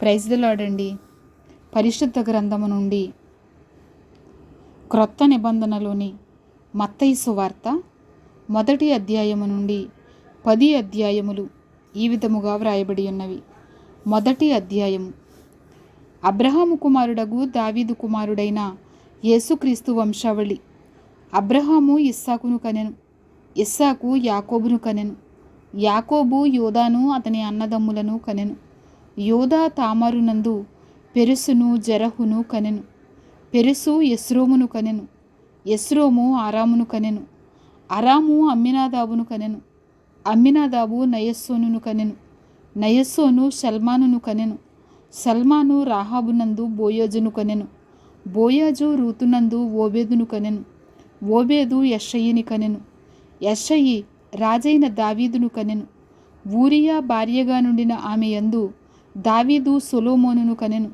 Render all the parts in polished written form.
Praise the lord అండి. పరిశుద్ధ గ్రంథము నుండి క్రొత్త నిబంధనలోని మత్తయి సువార్త 1 అధ్యాయము నుండి 10 అధ్యాయములు ఈ విధముగా వ్రాయబడి ఉన్నవి. 1 అధ్యాయము. అబ్రహాము కుమారుడగు దావీదు కుమారుడైన యేసుక్రీస్తు వంశావళి. అబ్రహాము ఇస్సాకును కనెను, ఇస్సాకు యాకోబును కనెను, యాకోబు యోదాను అతని అన్నదమ్ములను కనెను, యోదా తామారునందు పెరుసును జెరహును కనెను, పెరుసు ఎస్రోమును కనెను, ఎస్రోము ఆరామును కనెను, అరాము అమ్మినాదాబును కనెను, అమ్మినాదాబు నయస్సోనును కనెను, నయస్సోను షల్మానును కనెను, షల్మాను రాహాబునందు బోయోజును కనెను, బోయాజు రూతునందు ఓబేదును కనెను, ఓబేదు యెషయిని కనెను, యెషయి రాజైన దావీదును కనెను, ఊరియా భార్యగా నుండిన ఆమె యందు దావీదు సొలొమోనును కనెను,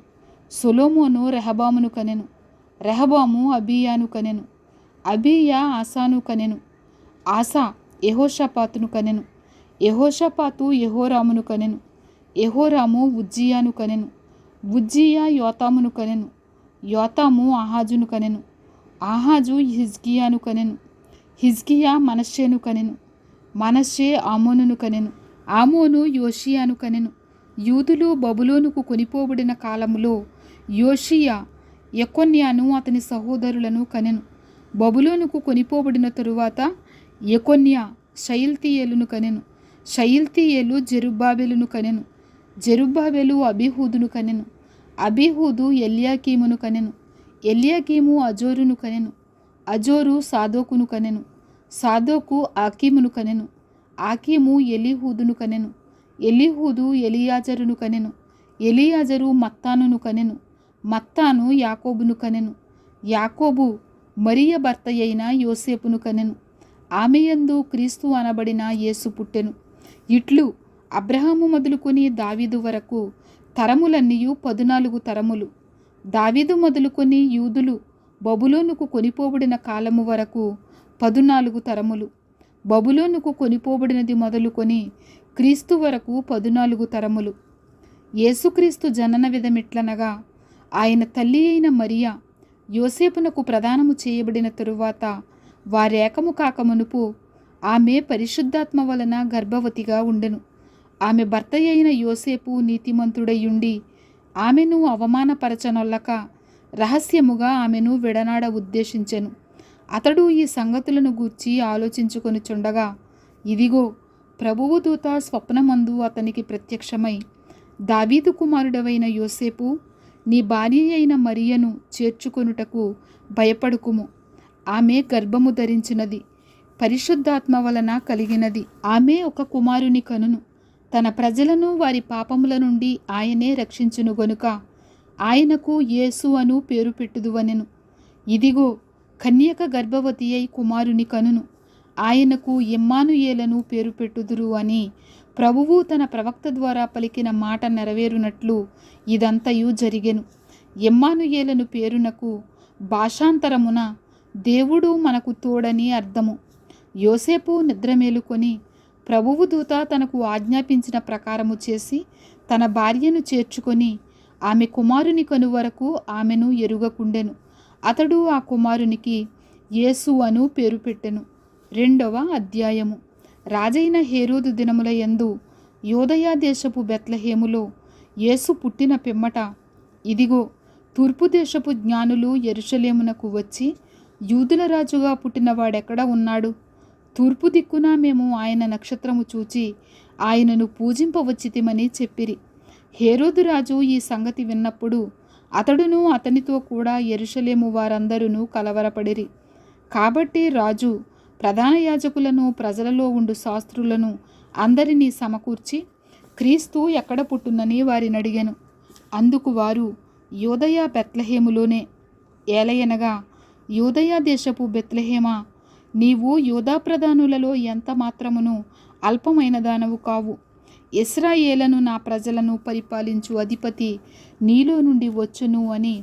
సొలొమోను రెహబామును కనెను, రెహబాము అబీయాను కనెను, అబీయా ఆసాను కనెను, ఆసా యెహోషాపాతును కనెను, యెహోషాపాతు యెహోరామును కనెను, యెహోరాము ఉజ్జియాను కనెను, ఉజ్జియా యోతామును కనెను, యోతాము ఆహాజును కనెను, ఆహాజు హిజ్కియాను కనెను, హిజ్కియా మనష్షేను కనెను, మనష్షే ఆమోనును కనెను, ఆమోను యోషియాను కనెను. యూదులు బబులోనుకు కొనిపోబడిన కాలములో యోషియా యెకొన్యాను అతని సహోదరులను కనెను. బబులోనుకు కొనిపోబడిన తరువాత యెకొన్యా షయల్తీయేలును కనెను, షయల్తీయేలు జెరుబ్బాబెలును కనెను, జెరుబ్బాబెలు అబీహూదును కనెను, అబీహూదు ఎల్యాకీమును కనెను, ఎల్యాకీము అజోరును కనెను, అజోరు సాదోకును కనెను, సాదోకు ఆకీమును కనెను, ఆకీము ఎలీహూదును కనెను, ఎలీహూదు ఎలియాజరును కనెను, ఎలియాజరు మత్తానును కనెను, మత్తాను యాకోబును కనెను, యాకోబు మరియ భర్త అయిన యోసేపును కనెను, ఆమెయందు క్రీస్తు అనబడిన యేసు పుట్టెను. ఇట్లు అబ్రహాము మొదలుకొని దావీదు వరకు తరములన్నీయు 14 తరములు. దావీదు మొదలుకొని యూదులు బబులోనుకు కొనిపోబడిన కాలము వరకు 14 తరములు. బబులోనుకు కొనిపోబడినది మొదలుకొని క్రీస్తు వరకు 14 తరములు. యేసుక్రీస్తు జనన విధమిట్లనగా, ఆయన తల్లి అయిన మరియా యోసేపునకు ప్రదానము చేయబడిన తరువాత వారేకము కాకమునుపు ఆమె పరిశుద్ధాత్మ వలన గర్భవతిగా ఉండెను. ఆమె భర్త అయిన యోసేపు నీతిమంతుడయ్యుండి ఆమెను అవమానపరచనొల్లక రహస్యముగా ఆమెను విడనాడ ఉద్దేశించెను. అతడు ఈ సంగతులను గూర్చి ఆలోచించుకొనుచుండగా, ఇదిగో ప్రభువు దూత స్వప్నమందు అతనికి ప్రత్యక్షమై, దావీదు కుమారుడవైన యోసేపు, నీ భార్య అయిన మరియను చేర్చుకొనుటకు భయపడుకుము. ఆమె గర్భము ధరించినది, పరిశుద్ధాత్మ వలన కలిగినది. ఆమె ఒక కుమారుని కనును. తన ప్రజలను వారి పాపముల నుండి ఆయనే రక్షించును గనుక ఆయనకు యేసు అను పేరు పెట్టుదువనెను. ఇదిగో కన్యక గర్భవతి అయి కుమారుని కనును, ఆయనకు ఇమ్మానుయేలను పేరు పెట్టుదురు అని ప్రభువు తన ప్రవక్త ద్వారా పలికిన మాట నెరవేరునట్లు ఇదంతయు జరిగెను. ఇమ్మానుయేలను పేరునకు భాషాంతరమున దేవుడు మనకు తోడని అర్థము. యోసేపు నిద్రమేలుకొని ప్రభువు దూత తనకు ఆజ్ఞాపించిన ప్రకారము చేసి తన భార్యను చేర్చుకొని ఆమె కుమారుని కను వరకు ఆమెను ఎరుగకుండెను. అతడు ఆ కుమారునికి యేసు అను పేరు పెట్టెను. 2వ అధ్యాయము. రాజైన హేరోదు దినముల యందు యోదయ దేశపు బెత్లెహేములో యేసు పుట్టిన పిమ్మట, ఇదిగో తూర్పు దేశపు జ్ఞానులు యెరూషలేమునకు వచ్చి, యూదుల రాజుగా పుట్టినవాడెక్కడ ఉన్నాడు? తూర్పు దిక్కున మేము ఆయన నక్షత్రము చూచి ఆయనను పూజింపవచ్చితిమని చెప్పిరి. హేరోదు రాజు ఈ సంగతి విన్నప్పుడు అతడును అతనితో కూడా యెరూషలేము వారందరూ కలవరపడిరి. కాబట్టి రాజు ప్రధాన యాజకులను, ప్రజలలో ఉండు శాస్త్రులను అందరినీ సమకూర్చి క్రీస్తు ఎక్కడ పుట్టునని వారిని అడిగెను. అందుకు వారు, యోదయ బెత్లెహేములోనే. ఏలయనగా, యోదయ దేశపు బెత్లెహేమా, నీవు యోదా ప్రధానులలో ఎంత మాత్రమును అల్పమైన దానవు కావు. ఇశ్రాయేలను నా ప్రజలను పరిపాలించు అధిపతి నీలో నుండి వచ్చును అని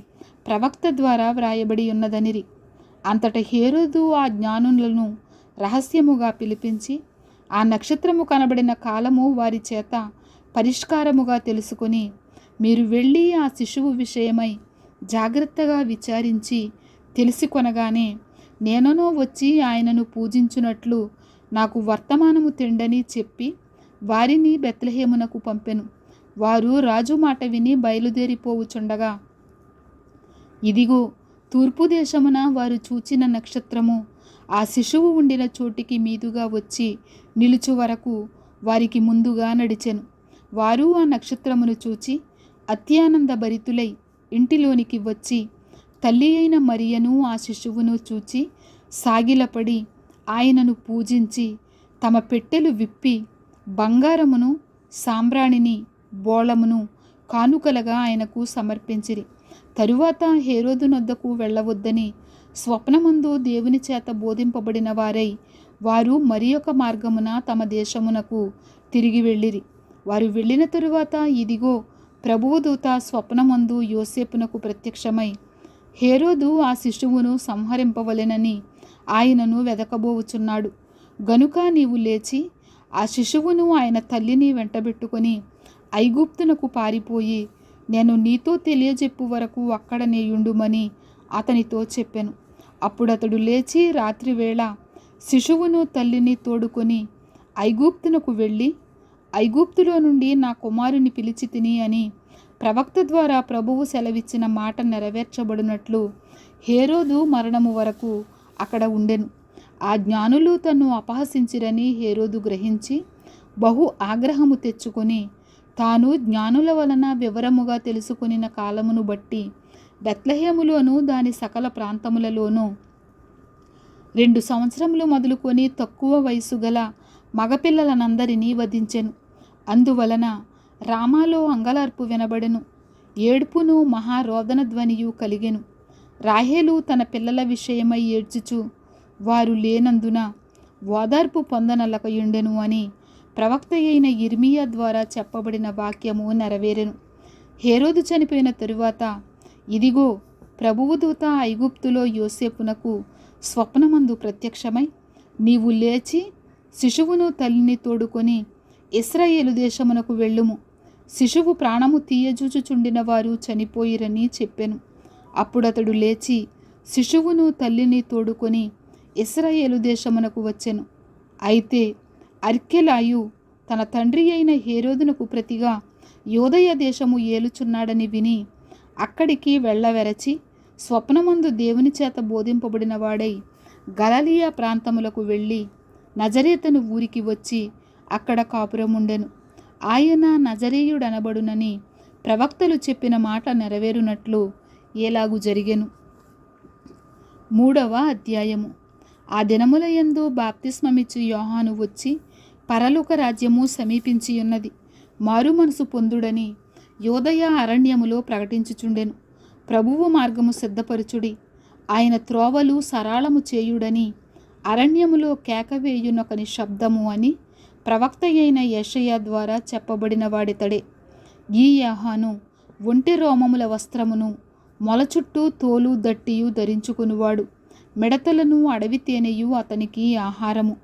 ప్రవక్త ద్వారా వ్రాయబడి ఉన్నదనిరి. అంతట హేరోదు ఆ జ్ఞానులను రహస్యముగా పిలిపించి ఆ నక్షత్రము కనబడిన కాలము వారి చేత పరిష్కారముగా తెలుసుకొని మీరు వెళ్ళి ఆ శిశువు విషయమై జాగ్రత్తగా విచారించి తెలుసుకొనగానే నేననో వచ్చి ఆయనను పూజించున్నట్లు నాకు వర్తమానము తెండని చెప్పి వారిని బెత్లెహేమునకు పంపెను. వారు రాజు మాట విని బయలుదేరిపోవుచుండగా ఇదిగో, తూర్పు దేశమున వారు చూచిన నక్షత్రము ఆ శిశువు ఉండిన చోటికి మీదుగా వచ్చి నిలుచు వరకు వారికి ముందుగా నడిచెను. వారు ఆ నక్షత్రమును చూచి అత్యానంద భరితులై ఇంటిలోనికి వచ్చి తల్లి అయిన మరియను ఆ శిశువును చూచి సాగిలపడి ఆయనను పూజించి తమ పెట్టెలు విప్పి బంగారమును, సాంబ్రాణిని, బోళమును కానుకలుగా ఆయనకు సమర్పించిరి. తరువాత హేరోదు నొద్దకు వెళ్ళవద్దని స్వప్నమందు దేవుని చేత బోధింపబడిన వారై వారు మరి ఒక మార్గమున తమ దేశమునకు తిరిగి వెళ్ళిరి. వారు వెళ్ళిన తరువాత ఇదిగో, ప్రభువు దూత స్వప్నమందు యోసేపునకు ప్రత్యక్షమై హేరోదు ఆ శిశువును సంహరింపవలెనని ఆయనను వెదకబోవుచున్నాడు. గనుక నీవు లేచి ఆ శిశువును ఆయన తల్లిని వెంటబెట్టుకొని ఐగుప్తునకు పారిపోయి నేను నీతో తెలియజెప్పు వరకు అక్కడనే యుండుమని అతనితో చెప్పెను. అప్పుడతడు లేచి రాత్రివేళ శిశువును తల్లిని తోడుకొని ఐగుప్తునకు వెళ్ళి ఐగుప్తులో నుండి నా కుమారుని పిలిచి తిని అని ప్రవక్త ద్వారా ప్రభువు సెలవిచ్చిన మాట నెరవేర్చబడినట్లు హేరోదు మరణము వరకు అక్కడ ఉండెను. ఆ జ్ఞానులు తన్ను అపహసించిరని హేరోదు గ్రహించి బహు ఆగ్రహము తెచ్చుకొని తాను జ్ఞానుల వలన వివరముగా తెలుసుకొనిన కాలమును బట్టి బెత్లెహేములోను దాని సకల ప్రాంతములలోనూ 2 సంవత్సరములు మొదలుకొని తక్కువ వయసు గల మగపిల్లలనందరినీ వధించెను. అందువలన రామాలో అంగలార్పు వినబడెను, ఏడ్పును మహారోదన ధ్వనియు కలిగెను. రాహేలు తన పిల్లల విషయమై ఏడ్చుచు వారు లేనందున ఓదార్పు పొందనలకయుండెను అని ప్రవక్త అయిన యిర్మీయా ద్వారా చెప్పబడిన వాక్యము నెరవేరెను. హేరోదు చనిపోయిన తరువాత ఇదిగో, ప్రభువు దూత ఐగుప్తులో యోసేపునకు స్వప్నమందు ప్రత్యక్షమై నీవు లేచి శిశువును తల్లిని తోడుకొని ఇశ్రాయేలు దేశమునకు వెళ్ళుము, శిశువు ప్రాణము తీయజూచుచుండిన వారు చనిపోయిరని చెప్పెను. అప్పుడతడు లేచి శిశువును తల్లిని తోడుకొని ఇశ్రాయేలు దేశమునకు వచ్చెను. అయితే అర్కెలాయు తన తండ్రి అయిన హేరోదునకు ప్రతిగా యోదయ దేశము ఏలుచున్నాడని విని అక్కడికి వెళ్ళవెరచి స్వప్నమందు దేవుని చేత బోధింపబడిన వాడై గలిలయ ప్రాంతములకు వెళ్ళి నజరేతను ఊరికి వచ్చి అక్కడ కాపురముండెను. ఆయన నజరేయుడనబడునని ప్రవక్తలు చెప్పిన మాట నెరవేరునట్లు ఎలాగు జరిగెను. 3వ అధ్యాయము. ఆ దినములయందు బాప్తిస్మమిచ్చు యోహాను వచ్చి పరలోక రాజ్యము సమీపించి ఉన్నది, మారు మనసు పొందుడని యోదయ అరణ్యములో ప్రకటించుచుండెను. ప్రభువు మార్గము సిద్ధపరచుడి, ఆయన త్రోవలు సరాళము చేయుడని అరణ్యములో కేకవేయునొకని శబ్దము అని ప్రవక్త అయిన యెషయా ద్వారా చెప్పబడిన వాడితడే. ఈ యోహాను ఒంటె రోమముల వస్త్రమును మొల చుట్టూ తోలు దట్టియు ధరించుకునివాడు, మిడతలను అడవి తేనెయు అతనికి ఆహారము.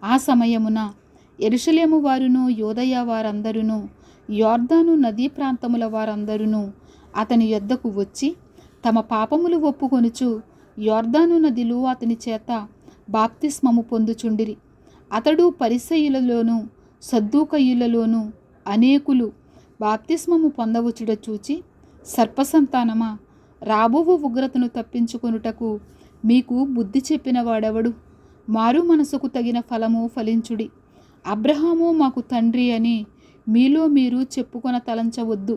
ఆ సమయమున యెరూషలేము వారును యోదయ వారందరును యోర్దాను నదీ ప్రాంతముల వారందరును అతని యొద్దకు వచ్చి తమ పాపములు ఒప్పుకొనుచు యోర్దాను నదిలో అతని చేత బాప్తిస్మము పొందుచుండిరి. అతడు పరిసయ్యులలోను సద్దూకయ్యులలోను అనేకులు బాప్తిస్మము పొందవచ్చుట చూచి, సర్పసంతానమా, రాబోవు ఉగ్రతను తప్పించుకొనుటకు మీకు బుద్ధి చెప్పిన వాడెవడు? మారు మనసుకు తగిన ఫలము ఫలించుడి. అబ్రహాము మాకు తండ్రి అని మీలో మీరు చెప్పుకొన తలంచవద్దు.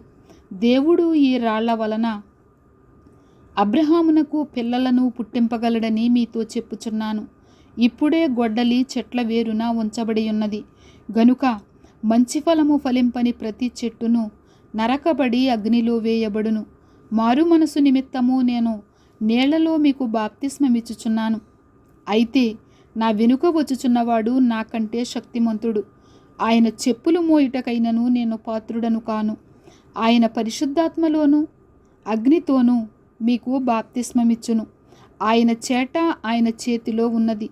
దేవుడు ఈ రాళ్ల వలన అబ్రహామునకు పిల్లలను పుట్టింపగలడని మీతో చెప్పుచున్నాను. ఇప్పుడే గొడ్డలి చెట్ల వేరున ఉంచబడి ఉన్నది గనుక మంచి ఫలము ఫలింపని ప్రతి చెట్టును నరకబడి అగ్నిలో వేయబడును. మారు మనసు నిమిత్తము నేను నీళ్లలో మీకు బాప్తిస్మమిచ్చుచున్నాను. అయితే నా వెనుక వచ్చుచున్నవాడు నాకంటే శక్తిమంతుడు, ఆయన చెప్పులు మోయుటకైనను నేను పాత్రుడను కాను. ఆయన పరిశుద్ధాత్మలోను అగ్నితోనూ మీకు బాప్తిస్మమిచ్చును. ఆయన చేట ఆయన చేతిలో ఉన్నది.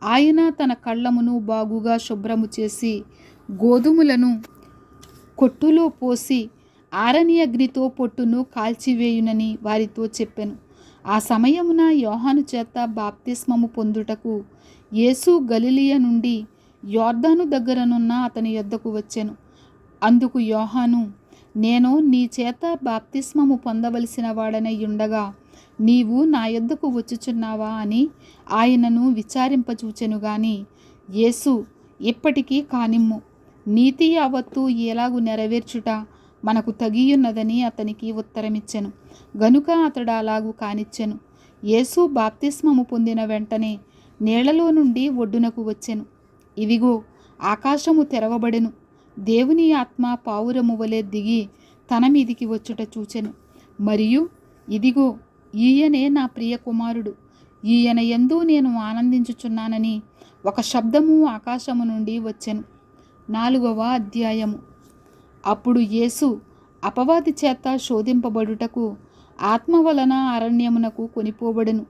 ఆయన తన కళ్ళమును బాగుగా శుభ్రము చేసి గోధుమలను కొట్టులో పోసి ఆరని అగ్నితో పొట్టును కాల్చివేయునని వారితో చెప్పెను. ఆ సమయమున యోహాను చేత బాప్తిస్మము పొందుటకు యేసు గలిలయ నుండి యొర్దాను దగ్గరనున్న అతని యొద్దకు వచ్చెను. అందుకు యోహాను, నేను నీ చేత బాప్తిస్మము పొందవలసిన వాడనై ఉండగా నీవు నా యొద్దకు వచ్చుచున్నావా అని ఆయనను విచారింపచూచెను గాని యేసు, ఇప్పటికీ కానిమ్ము, నీతి యావత్తు ఎలాగు నెరవేర్చుట మనకు తగియున్నదని అతనికి ఉత్తరమిచ్చెను. గనుక అతడు అలాగూ కానిచ్చెను. యేసు బాప్తిస్మము పొందిన వెంటనే నీళ్లలో నుండి ఒడ్డునకు వచ్చెను. ఇదిగో, ఆకాశము తెరవబడెను. దేవుని ఆత్మ పావురము వలె దిగి తన మీదికి వచ్చుట చూచెను. మరియు ఇదిగో, ఈయనే నా ప్రియ కుమారుడు, ఈయన యందు నేను ఆనందించుచున్నానని ఒక శబ్దము ఆకాశము నుండి వచ్చెను. 4వ అధ్యాయము. అప్పుడు యేసు అపవాది చేత శోధింపబడుటకు ఆత్మ వలన అరణ్యమునకు కొనిపోబడెను.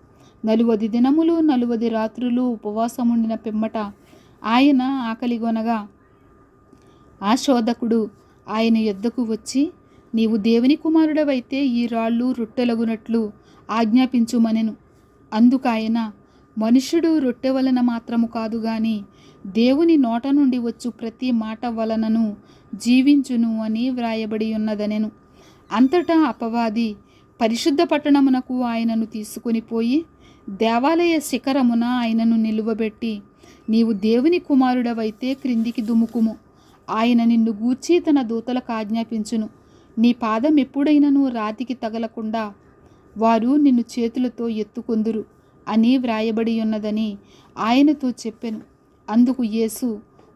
40 దినములు 40 రాత్రులు ఉపవాసముండిన పిమ్మట ఆయన ఆకలిగొనగా ఆ శోధకుడు ఆయన యొద్దకు వచ్చి, నీవు దేవుని కుమారుడవైతే ఈ రాళ్ళు రొట్టెలగునట్లు ఆజ్ఞాపించుమనెను. అందుకాయన, మనుష్యుడు రొట్టె వలన మాత్రము కాదు గాని దేవుని నోట నుండి వచ్చు ప్రతి మాట వలనను జీవించును అని వ్రాయబడి ఉన్నదనెను. అంతటా అపవాది పరిశుద్ధ పట్టణమునకు ఆయనను తీసుకొని పోయి దేవాలయ శిఖరమున ఆయనను నిలువబెట్టి, నీవు దేవుని కుమారుడవైతే క్రిందికి దుముకుము, ఆయన నిన్ను గూర్చి తన దూతలకు ఆజ్ఞాపించును, నీ పాదం ఎప్పుడైనను రాతికి తగలకుండా వారు నిన్ను చేతులతో ఎత్తుకొందురు అని వ్రాయబడి ఉన్నదని ఆయనతో చెప్పెను. అందుకు యేసు,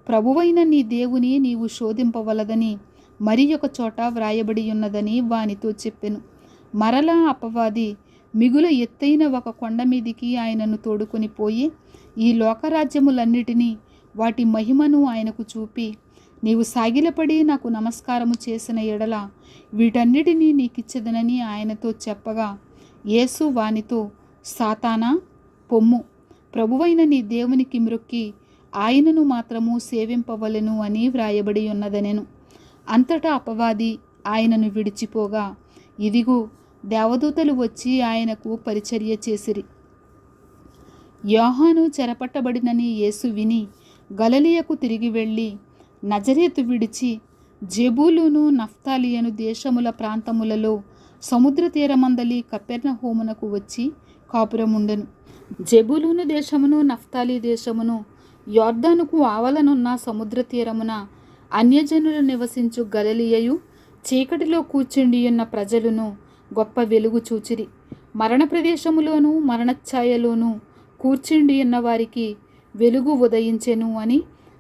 ప్రభువైన నీ దేవుని నీవు శోధింపవలదని మరి ఒక చోట వ్రాయబడి ఉన్నదని వానితో చెప్పెను. మరలా అపవాది మిగుల ఎత్తైన ఒక కొండ మీదికి ఆయనను తోడుకొని పోయి ఈ లోకరాజ్యములన్నిటినీ వాటి మహిమను ఆయనకు చూపి, నీవు సాగిలపడి నాకు నమస్కారము చేసిన ఎడల వీటన్నిటినీ నీకిచ్చెదనని ఆయనతో చెప్పగా, యేసు వానితో, సాతానా, పొమ్ము, ప్రభువైన నీ దేవునికి మ్రొక్కి ఆయనను మాత్రము సేవింపవలెను అని వ్రాయబడి ఉన్నదనెను. అంతటా అపవాది ఆయనను విడిచిపోగా ఇదిగో, దేవదూతలు వచ్చి ఆయనకు పరిచర్య చేసిరి. యోహాను చెరపట్టబడినని యేసు విని గలిలయకు తిరిగి వెళ్ళి నజరేతు విడిచి జెబూలూను నఫ్తాలియను దేశముల ప్రాంతములలో సముద్ర తీరమందలి కపెర్నహూమునకు వచ్చి కాపురముండెను. జెబూలూను దేశమును నఫ్తాలి దేశమును యొర్దానుకు ఆవలనున్న సముద్ర తీరమున అన్యజనులు నివసించు గలిలయయు చీకటిలో కూర్చుండియున్న ప్రజలను గొప్ప వెలుగు చూచిరి. మరణ ప్రదేశములోను మరణఛాయలోను కూర్చుండియున్న వారికి వెలుగు ఉదయించెను అని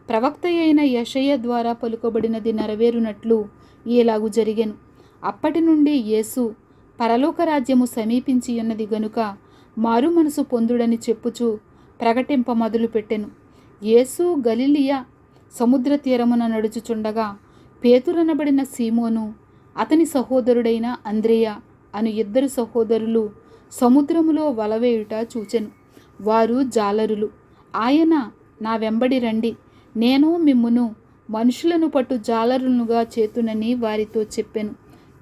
ప్రవక్త అయిన యెషయా ద్వారా పలుకబడినది నెరవేరునట్లు ఇలాగు జరిగెను. అప్పటి నుండి యేసు పరలోక రాజ్యము సమీపించి ఉన్నది గనుక మారు మనసు పొందుడని చెప్పుచు ప్రకటింప మొదలుపెట్టెను. యేసు గలిలయ సముద్ర తీరమున నడుచుచుండగా పేతురనబడిన సీమోను, అతని సహోదరుడైన అంద్రెయ అను 2 సహోదరులు సముద్రములో వలవేయుట చూచెను. వారు జాలరులు. ఆయన, నా వెంబడి రండి, నేను మిమ్మును మనుషులను పట్టు జాలరులుగా చేతునని వారితో చెప్పెను.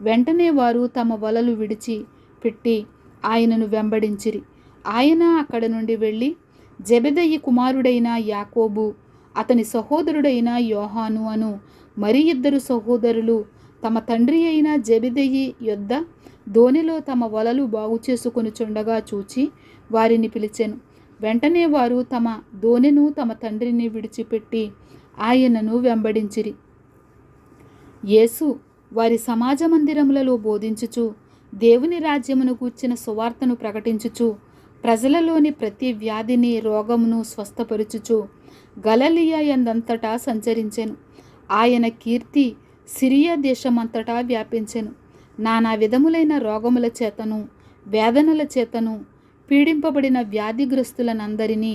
వెంటనే వారు తమ వలలు విడిచి పెట్టి ఆయనను వెంబడించిరి. ఆయన అక్కడ నుండి వెళ్ళి జెబెదయి కుమారుడైన యాకోబు, అతని సహోదరుడైన యోహాను అను మరి 2 సహోదరులు తమ తండ్రి అయిన జెబెదయి యొద్ద దోణిలో తమ వలలు బాగు చేసుకొనుచుండగా చూచి వారిని పిలిచెను. వెంటనే వారు తమ దోణెను తమ తండ్రిని విడిచిపెట్టి ఆయనను వెంబడించిరి. యేసు వారి సమాజ మందిరములలో బోధించుచు దేవుని రాజ్యమును గూర్చిన సువార్తను ప్రకటించుచు ప్రజలలోని ప్రతి వ్యాధిని రోగమును స్వస్థపరుచుచు గలిలయ యందంతటా సంచరించెను. ఆయన కీర్తి సిరియా దేశమంతటా వ్యాపించెను. నానా విధములైన రోగముల చేతను వేదనల చేతను పీడింపబడిన వ్యాధిగ్రస్తులనందరినీ,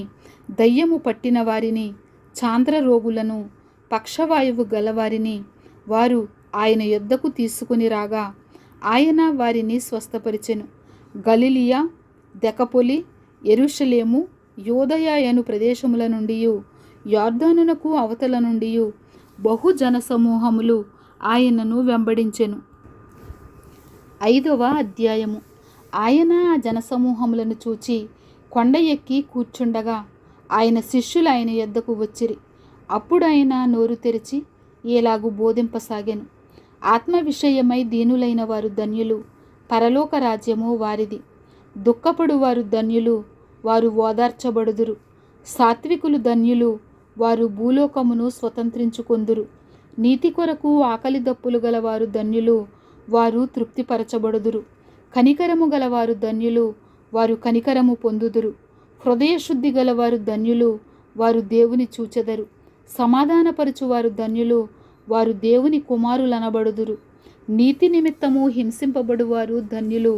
దయ్యము పట్టిన వారిని, చాంద్ర రోగులను, పక్షవాయువు గలవారిని వారు ఆయన యొద్దకు తీసుకుని రాగా ఆయన వారిని స్వస్థపరిచెను. గలిలయ, దెకపొలి, యెరూషలేము, యూదయ అను ప్రదేశముల నుండి యొర్దానునకు అవతల నుండి బహు జనసమూహములు ఆయనను వెంబడించెను. 5వ అధ్యాయము. ఆయన ఆ జనసమూహములను చూచి కొండ ఎక్కి కూర్చుండగా ఆయన శిష్యులు ఆయన యొద్దకు వచ్చిరి. అప్పుడు ఆయన నోరు తెరిచి ఏలాగు బోధింపసాగాను. ఆత్మ విషయమై దీనులైన వారు ధన్యులు, పరలోక రాజ్యము వారిది. దుఃఖపడు వారు ధన్యులు, వారు ఓదార్చబడుదురు. సాత్వికులు ధన్యులు, వారు భూలోకమును స్వతంత్రించుకొందురు. నీతి కొరకు ఆకలి దప్పులు గలవారు ధన్యులు, వారు తృప్తిపరచబడుదురు. కనికరము గలవారు ధన్యులు, వారు కనికరము పొందుదురు. హృదయశుద్ధి గలవారు ధన్యులు, వారు దేవుని చూచెదరు. సమాధానపరచువారు ధన్యులు, వారు దేవుని కుమారులనబడుదురు. నీతి నిమిత్తము హింసింపబడువారు ధన్యులు,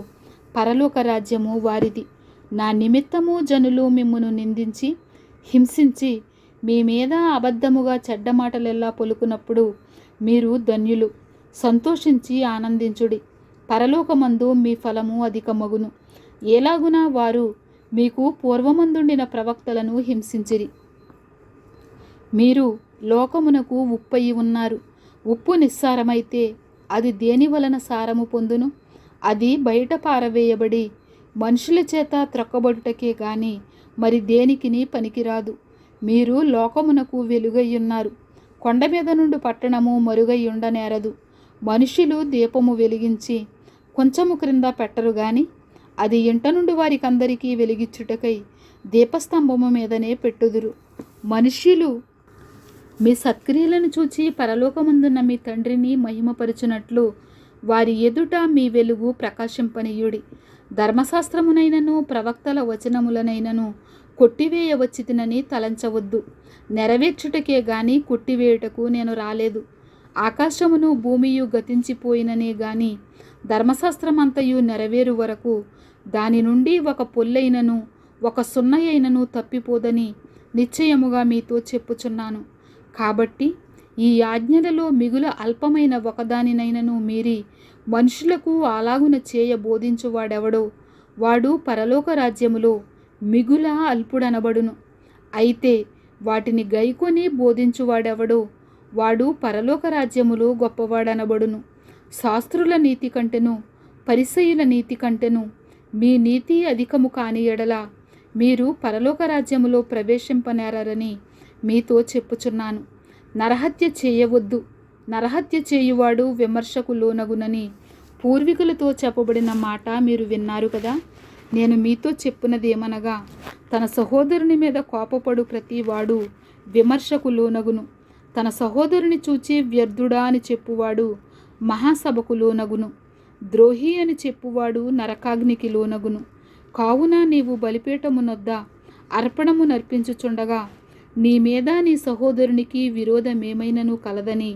పరలోక రాజ్యము వారిది. నా నిమిత్తము జనులు మిమ్మును నిందించి హింసించి మీ మీద అబద్ధముగా చెడ్డ మాటలెల్లా పలుకున్నప్పుడు మీరు ధన్యులు. సంతోషించి ఆనందించుడి, పరలోకమందు మీ ఫలము అధికమగును. ఎలాగున వారు మీకు పూర్వమందుండిన ప్రవక్తలను హింసించిరి. మీరు లోకమునకు ఉప్పయి ఉన్నారు. ఉప్పు నిస్సారమైతే అది దేని వలన సారము పొందును? అది బయట పారవేయబడి మనుషుల చేత త్రొక్కబడుటకే గాని మరి దేనికిని పనికిరాదు. మీరు లోకమునకు వెలుగయ్యున్నారు. కొండ మీద నుండి పట్టణము మరుగై ఉండనేరదు. మనుషులు దీపము వెలిగించి కొంచెము క్రింద పెట్టరు గాని అది ఇంట నుండి వారికందరికీ వెలిగించుటకై దీపస్తంభము మీదనే పెట్టుదురు. మనుష్యులు మీ సత్క్రియలను చూచి పరలోకమందున్న మీ తండ్రిని మహిమపరచునట్లు వారి ఎదుట మీ వెలుగు ప్రకాశింపనీయుడి. ధర్మశాస్త్రమునైనను ప్రవక్తల వచనములనైనను కొట్టివేయవచ్చితినని తలంచవద్దు. నెరవేర్చుటకే గాని కొట్టివేయుటకు నేను రాలేదు. ఆకాశమును భూమియు గతించిపోయిననే గాని ధర్మశాస్త్రమంతయు నెరవేరు వరకు దాని నుండి ఒక పొల్లైనను ఒక సున్నయైనను తప్పిపోదని నిశ్చయముగా మీతో చెప్పుచున్నాను. కాబట్టి ఈ ఆజ్ఞలలో మిగుల అల్పమైన ఒకదానినైనను మీరి మనుషులకు అలాగున చేయ బోధించువాడెవడో వాడు పరలోక రాజ్యములో మిగుల అల్పుడనబడును. అయితే వాటిని గైకొని బోధించువాడెవడో వాడు పరలోక రాజ్యములో గొప్పవాడనబడును. శాస్త్రుల నీతి కంటెను పరిసయ్యుల నీతి కంటెను మీ నీతి అధికము కాని ఎడల మీరు పరలోక రాజ్యములో ప్రవేశింపనేరని మీతో చెప్పుచున్నాను. నరహత్య చేయవద్దు, నరహత్య చేయువాడు విమర్శకు లోనగునని పూర్వీకులతో చెప్పబడిన మాట మీరు విన్నారు కదా. నేను మీతో చెప్పునదేమనగా తన సహోదరుని మీద కోపపడు ప్రతివాడు విమర్శకు లోనగును. తన సహోదరుని చూచి వ్యర్థుడా అని చెప్పువాడు మహాసభకు లోనగును. ద్రోహి అని చెప్పువాడు నరకాగ్నికి లోనగును. కావున నీవు బలిపీఠమునొద్ద అర్పణము నర్పించుచుండగా నీ మీద నీ సహోదరునికి విరోధమేమైనను కలదని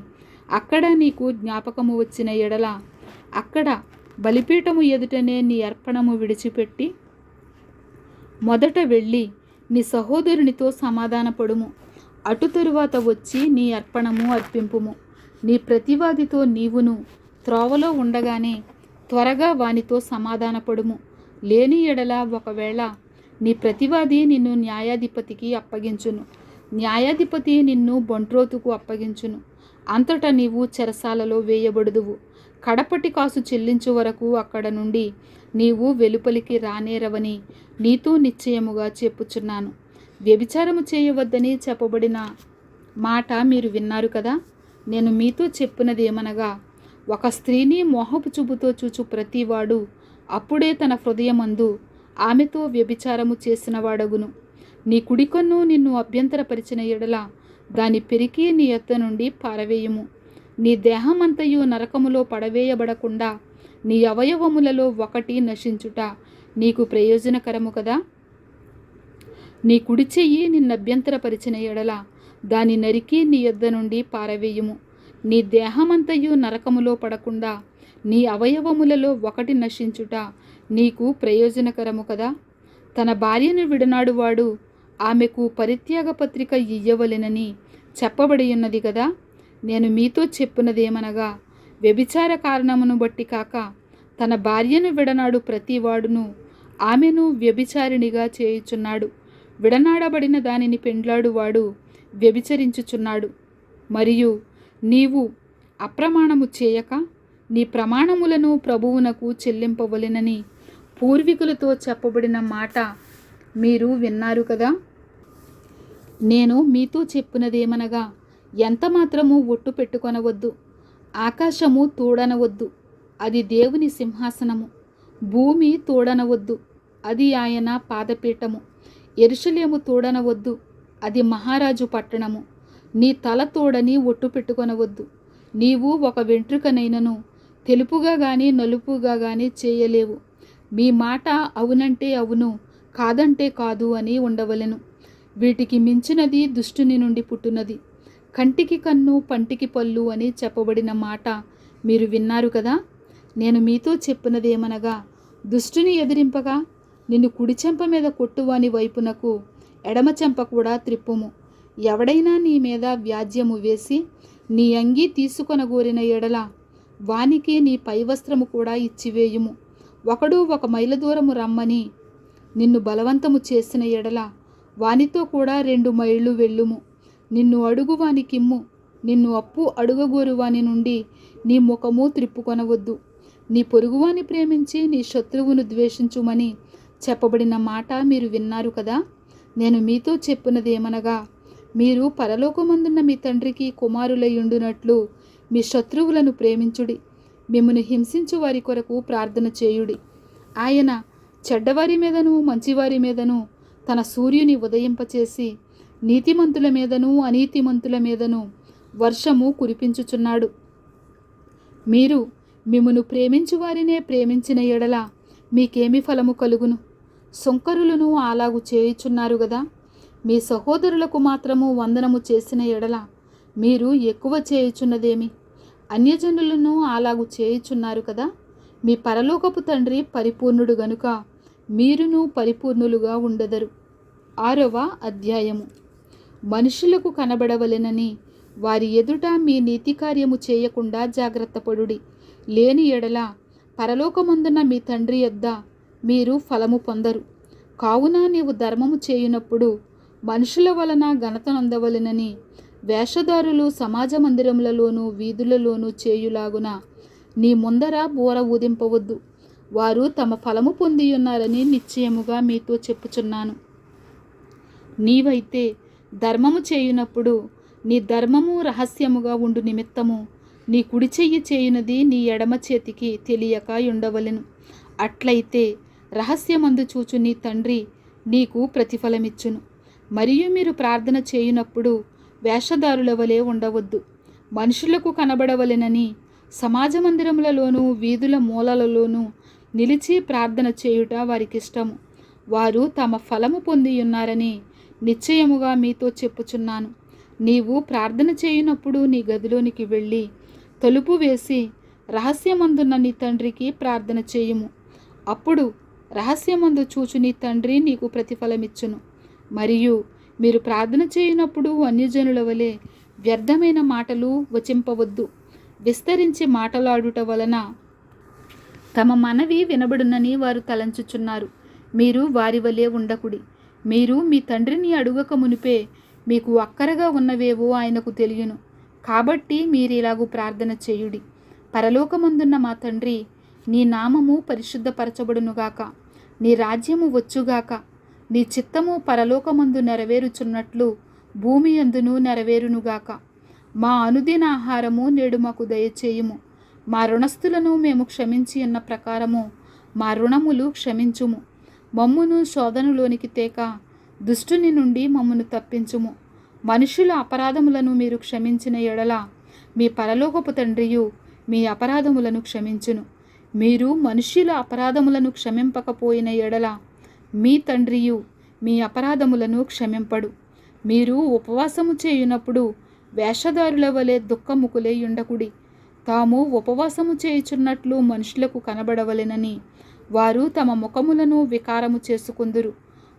అక్కడ నీకు జ్ఞాపకము వచ్చిన ఎడల అక్కడ బలిపీఠము ఎదుటనే నీ అర్పణము విడిచిపెట్టి మొదట వెళ్ళి నీ సహోదరునితో సమాధానపడుము. అటు తరువాత వచ్చి నీ అర్పణము అర్పింపుము. నీ ప్రతివాదితో నీవును త్రోవలో ఉండగానే త్వరగా వానితో సమాధానపడుము. లేని ఎడల ఒకవేళ నీ ప్రతివాది నిన్ను న్యాయాధిపతికి అప్పగించును, న్యాయాధిపతి నిన్ను బంట్రోతుకు అప్పగించును. అంతటా నీవు చెరసాలలో వేయబడుదువు. కడపటి కాసు చెల్లించు వరకు అక్కడ నుండి నీవు వెలుపలికి రానేరవని నీతో నిశ్చయముగా చెప్పుచున్నాను. వ్యభిచారము చేయవద్దని చెప్పబడిన మాట మీరు విన్నారు కదా. నేను మీతో చెప్పినదేమనగా ఒక స్త్రీని మోహపు చూపుతో చూచు ప్రతివాడు అప్పుడే తన హృదయమందు ఆమెతో వ్యభిచారము చేసిన వాడగును. నీ కుడికన్ను నిన్ను అభ్యంతరపరిచిన ఎడల దాని పెరికి నీ యొద్ద నుండి పారవేయుము. నీ దేహమంతయు నరకములో పడవేయబడకుండా నీ అవయవములలో ఒకటి నశించుట నీకు ప్రయోజనకరము కదా. నీ కుడి చెయ్యి నిన్నభ్యంతరపరిచిన ఎడల దాని నరికి నీ యొద్ద నుండి పారవేయుము. నీ దేహమంతయు నరకములో పడకుండా నీ అవయవములలో ఒకటి నశించుట నీకు ప్రయోజనకరము కదా. తన భార్యను విడనాడువాడు ఆమెకు పరిత్యాగ పత్రిక ఇయ్యవలెనని చెప్పబడి ఉన్నది కదా. నేను మీతో చెప్పునదేమనగా వ్యభిచార కారణమును బట్టి కాక తన భార్యను విడనాడు ప్రతివాడును ఆమెను వ్యభిచారిణిగా చేయుచున్నాడు. విడనాడబడిన దానిని పెండ్లాడువాడు వ్యభిచరించుచున్నాడు. మరియు నీవు అప్రమాణము చేయక నీ ప్రమాణములను ప్రభువునకు చెల్లింపవలెనని పూర్వీకులతో చెప్పబడిన మాట మీరు విన్నారు కదా. నేను మీతో చెప్పినదేమనగా, ఎంత మాత్రము ఒట్టు పెట్టుకొనవద్దు. ఆకాశము తోడనవద్దు, అది దేవుని సింహాసనము. భూమి తోడనవద్దు, అది ఆయన పాదపీఠము. యెరూషలేము తోడనవద్దు, అది మహారాజు పట్టణము. నీ తల తోడని ఒట్టు పెట్టుకొనవద్దు. నీవు ఒక వెంట్రుకనైనను తెలుపుగా గాని నలుపుగా గాని చేయలేవు. మీ మాట అవునంటే అవును, కాదంటే కాదు అని ఉండవలెను. వీటికి మించినది దుష్టుని నుండి పుట్టునది. కంటికి కన్ను పంటికి పళ్ళు అని చెప్పబడిన మాట మీరు విన్నారు కదా. నేను మీతో చెప్పినదేమనగా, దుష్టుని ఎదిరింపగా నిన్ను కుడి చెంప మీద కొట్టువాని వైపునకు ఎడమ చెంప కూడా త్రిప్పుము. ఎవడైనా నీ మీద వ్యాజ్యము వేసి నీ అంగీ తీసుకొనగోరిన ఎడల వానికి నీ పైవస్త్రము కూడా ఇచ్చివేయుము. ఒకడు 1 మైలు దూరము రమ్మని నిన్ను బలవంతము చేసిన ఎడల వానితో కూడా 2 మైళ్ళు వెళ్ళుము. నిన్ను అడుగు వానికిమ్ము. నిన్ను అప్పు అడుగగోరు వాని నుండి నీ ముఖము త్రిప్పుకొనవద్దు. నీ పొరుగువాని ప్రేమించి నీ శత్రువును ద్వేషించుమని చెప్పబడిన మాట మీరు విన్నారు కదా. నేను మీతో చెప్పినదేమనగా, మీరు పరలోకమందున్న మీ తండ్రికి కుమారులయుండునట్లు మీ శత్రువులను ప్రేమించుడి. మిమ్మును హింసించు వారి కొరకు ప్రార్థన చేయుడి. ఆయన చెడ్డవారి మీదను మంచివారి మీదను తన సూర్యుని ఉదయింపచేసి నీతిమంతుల మీదను అనీతిమంతుల మీదను వర్షము కురిపించుచున్నాడు. మీరు మిమ్మును ప్రేమించు వారినే ప్రేమించిన ఎడల మీకేమి ఫలము కలుగును? సుంకరులను అలాగు చేయుచున్నారు గదా. మీ సహోదరులకు మాత్రము వందనము చేసిన ఎడల మీరు ఎక్కువ చేయుచున్నదేమి? అన్యజనులను అలాగు చేయుచున్నారు కదా. మీ పరలోకపు తండ్రి పరిపూర్ణుడు గనుక మీరును పరిపూర్ణులుగా ఉండెదరు. 6వ అధ్యాయము. మనుషులకు కనబడవలెనని వారి ఎదుట మీ నీతి కార్యము చేయకుండా జాగ్రత్తపడుడి. లేని ఎడల పరలోకమందున్న మీ తండ్రి యొద్ద మీరు ఫలము పొందరు. కావున నీవు ధర్మము చేయునప్పుడు మనుషుల వలన ఘనత నొందవలెనని వేషధారులు సమాజ మందిరములలోనూ వీధులలోనూ చేయులాగున నీ ముందర బూర ఊదింపవద్దు. వారు తమ ఫలము పొందియున్నారని నిశ్చయముగా మీతో చెప్పుచున్నాను. నీవైతే ధర్మము చేయునప్పుడు నీ ధర్మము రహస్యముగా ఉండు నిమిత్తము నీ కుడి చెయ్యి చేయునది నీ ఎడమ చేతికి తెలియక ఉండవలెను. అట్లయితే రహస్యమందు చూచు నీ తండ్రి నీకు ప్రతిఫలమిచ్చును. మరియు మీరు ప్రార్థన చేయునప్పుడు వేషధారుల వలె ఉండవద్దు. మనుషులకు కనబడవలెనని సమాజ మందిరములలోనూ వీధుల మూలలలోనూ నిలిచి ప్రార్థన చేయుట వారికిష్టము. వారు తమ ఫలము పొందియున్నారని నిశ్చయముగా మీతో చెప్పుచున్నాను. నీవు ప్రార్థన చేయునప్పుడు నీ గదిలోనికి వెళ్ళి తలుపు వేసి రహస్యమందున్న నీ తండ్రికి ప్రార్థన చేయుము. అప్పుడు రహస్యమందు చూచు నీ తండ్రి నీకు ప్రతిఫలమిచ్చును. మరియు మీరు ప్రార్థన చేయునప్పుడు అన్యజనుల వలె వ్యర్థమైన మాటలు వచింపవద్దు. విస్తరించి మాటలాడుట వలన తమ మనవి వినబడునని వారు తలంచుచున్నారు. మీరు వారి వలె ఉండకుడి. మీరు మీ తండ్రిని అడుగక మునిపే మీకు అక్కరగా ఉన్నవేవో ఆయనకు తెలియను. కాబట్టి మీరిలాగు ప్రార్థన చేయుడి. పరలోకమందున్న మా తండ్రి, నీ నామము పరిశుద్ధపరచబడునుగాక. నీ రాజ్యము వచ్చుగాక. నీ చిత్తము పరలోకమందు నెరవేరుచున్నట్లు భూమి యందును నెరవేరునుగాక. మా అనుదిన ఆహారము నేడు మాకు దయచేయుము. మా రుణస్థులను మేము క్షమించి ఉన్న ప్రకారము మా రుణములు క్షమించుము. మమ్మును శోధనలోనికి తేక దుష్టుని నుండి మమ్మను తప్పించుము. మనుషుల అపరాధములను మీరు క్షమించిన ఎడల మీ పరలోకపు తండ్రియు మీ అపరాధములను క్షమించును. మీరు మనుష్యుల అపరాధములను క్షమింపకపోయిన ఎడల మీ తండ్రియు మీ అపరాధములను క్షమింపడు. మీరు ఉపవాసము చేయునప్పుడు వేషధారుల వలె దుఃఖముకులై ఉండకుడి. తాము ఉపవాసము చేయుచున్నట్లు మనుషులకు కనబడవలెనని వారు తమ ముఖములను వికారము చేసుకుందురు.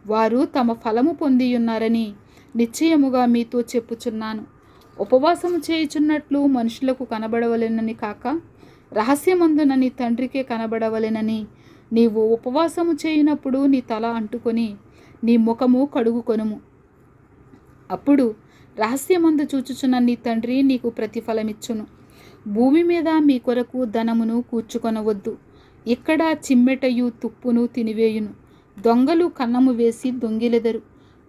వారు తమ ఫలము పొందియున్నారని నిశ్చయముగా మీతో చెప్పుచున్నాను. ఉపవాసము చేయుచున్నట్లు మనుషులకు కనబడవలెనని కాక రహస్యమందున నీ తండ్రికే కనబడవలెనని నీవు ఉపవాసము చేయునప్పుడు నీ తల అంటుకొని నీ ముఖము కడుగుకొనుము. అప్పుడు రహస్యమందు చూచుచున్న నీ తండ్రి నీకు ప్రతిఫలమిచ్చును. భూమి మీద మీ కొరకు ధనమును కూర్చుకొనవద్దు. ఇక్కడ చిమ్మెటయు తుప్పును తినివేయును, దొంగలు కన్నము వేసి దొంగిలెదరు.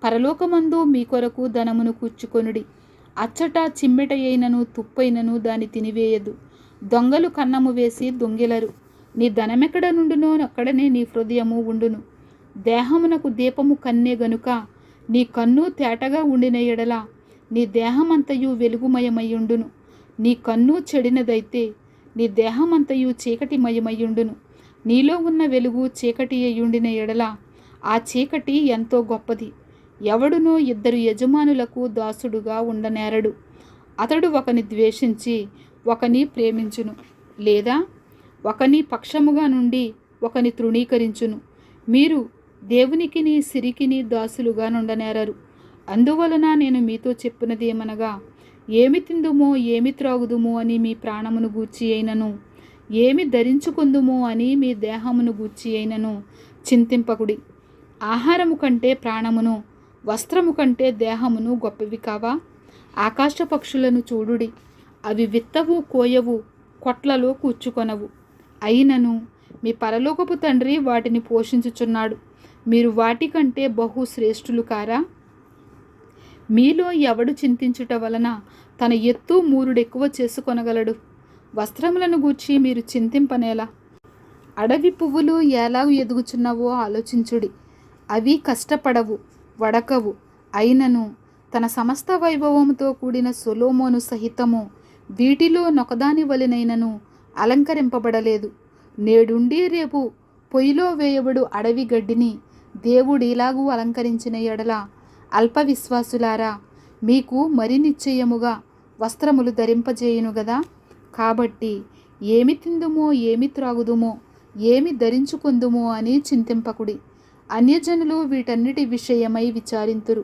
పరలోకమందు మీ కొరకు ధనమును కూర్చుకొనుడి. అచ్చట చిమ్మెటయైనను తుప్పైనను దాని తినివేయదు, దొంగలు కన్నము వేసి దొంగిలరు. నీ ధనమెక్కడ నుండునో అక్కడనే నీ హృదయము ఉండును. దేహమునకు దీపము కన్నే గనుక నీ కన్ను తేటగా ఉండిన ఎడల నీ దేహమంతయు వెలుగుమయమయ్యుండును. నీ కన్ను చెడినదైతే నీ దేహమంతయు చీకటిమయమయ్యుండును. నీలో ఉన్న వెలుగు చీకటి అయ్యుండిన ఎడల ఆ చీకటి ఎంతో గొప్పది. ఎవడునో ఇద్దరు యజమానులకు దాసుడుగా ఉండనేరడు. అతడు ఒకని ద్వేషించి ఒకని ప్రేమించును, లేదా ఒకని పక్షముగా నుండి ఒకని తృణీకరించును. మీరు దేవునికిని సిరికిని దాసులుగా నుండనేరరు. అందువలన నేను మీతో చెప్పినది ఏమనగా, ఏమి తిందుమో ఏమి త్రాగుదుమో అని మీ ప్రాణమును గూర్చి అయినను, ఏమి ధరించుకుందుమో అని మీ దేహమును గూర్చి అయినను చింతింపకుడి. ఆహారము కంటే ప్రాణమును, వస్త్రము కంటే దేహమును గొప్పవి కావా? ఆకాశ పక్షులను చూడుడి, అవి విత్తవు, కోయవు, కొట్లలో కూర్చుకొనవు, అయినను మీ పరలోకపు తండ్రి వాటిని పోషించుచున్నాడు. మీరు వాటికంటే బహు శ్రేష్ఠులు కారా? మీలో ఎవడు చింతించుట వలన తన ఎత్తు మూరుడెక్కువ చేసుకొనగలడు? వస్త్రములను గూర్చి మీరు చింతింపనేలా? అడవి పువ్వులు ఎలాగూ ఎదుగుచున్నవో ఆలోచించుడి. అవి కష్టపడవు, వడకవు, అయినను తన సమస్త వైభవముతో కూడిన సొలొమోను సహితము వీటిలో నొకదాని వలెనైనను అలంకరింపబడలేదు. నేడుండి రేపు పొయ్యిలో వేయబడు అడవి గడ్డిని దేవుడిలాగూ అలంకరించిన ఎడల అల్ప విశ్వాసులారా, మీకు మరి నిశ్చయముగా వస్త్రములు ధరింపజేయును గదా. కాబట్టి ఏమి తిందుమో ఏమి త్రాగుదుమో ఏమి ధరించుకుందుమో అని చింతింపకుడి. అన్యజనులు వీటన్నిటి విషయమై విచారింతురు.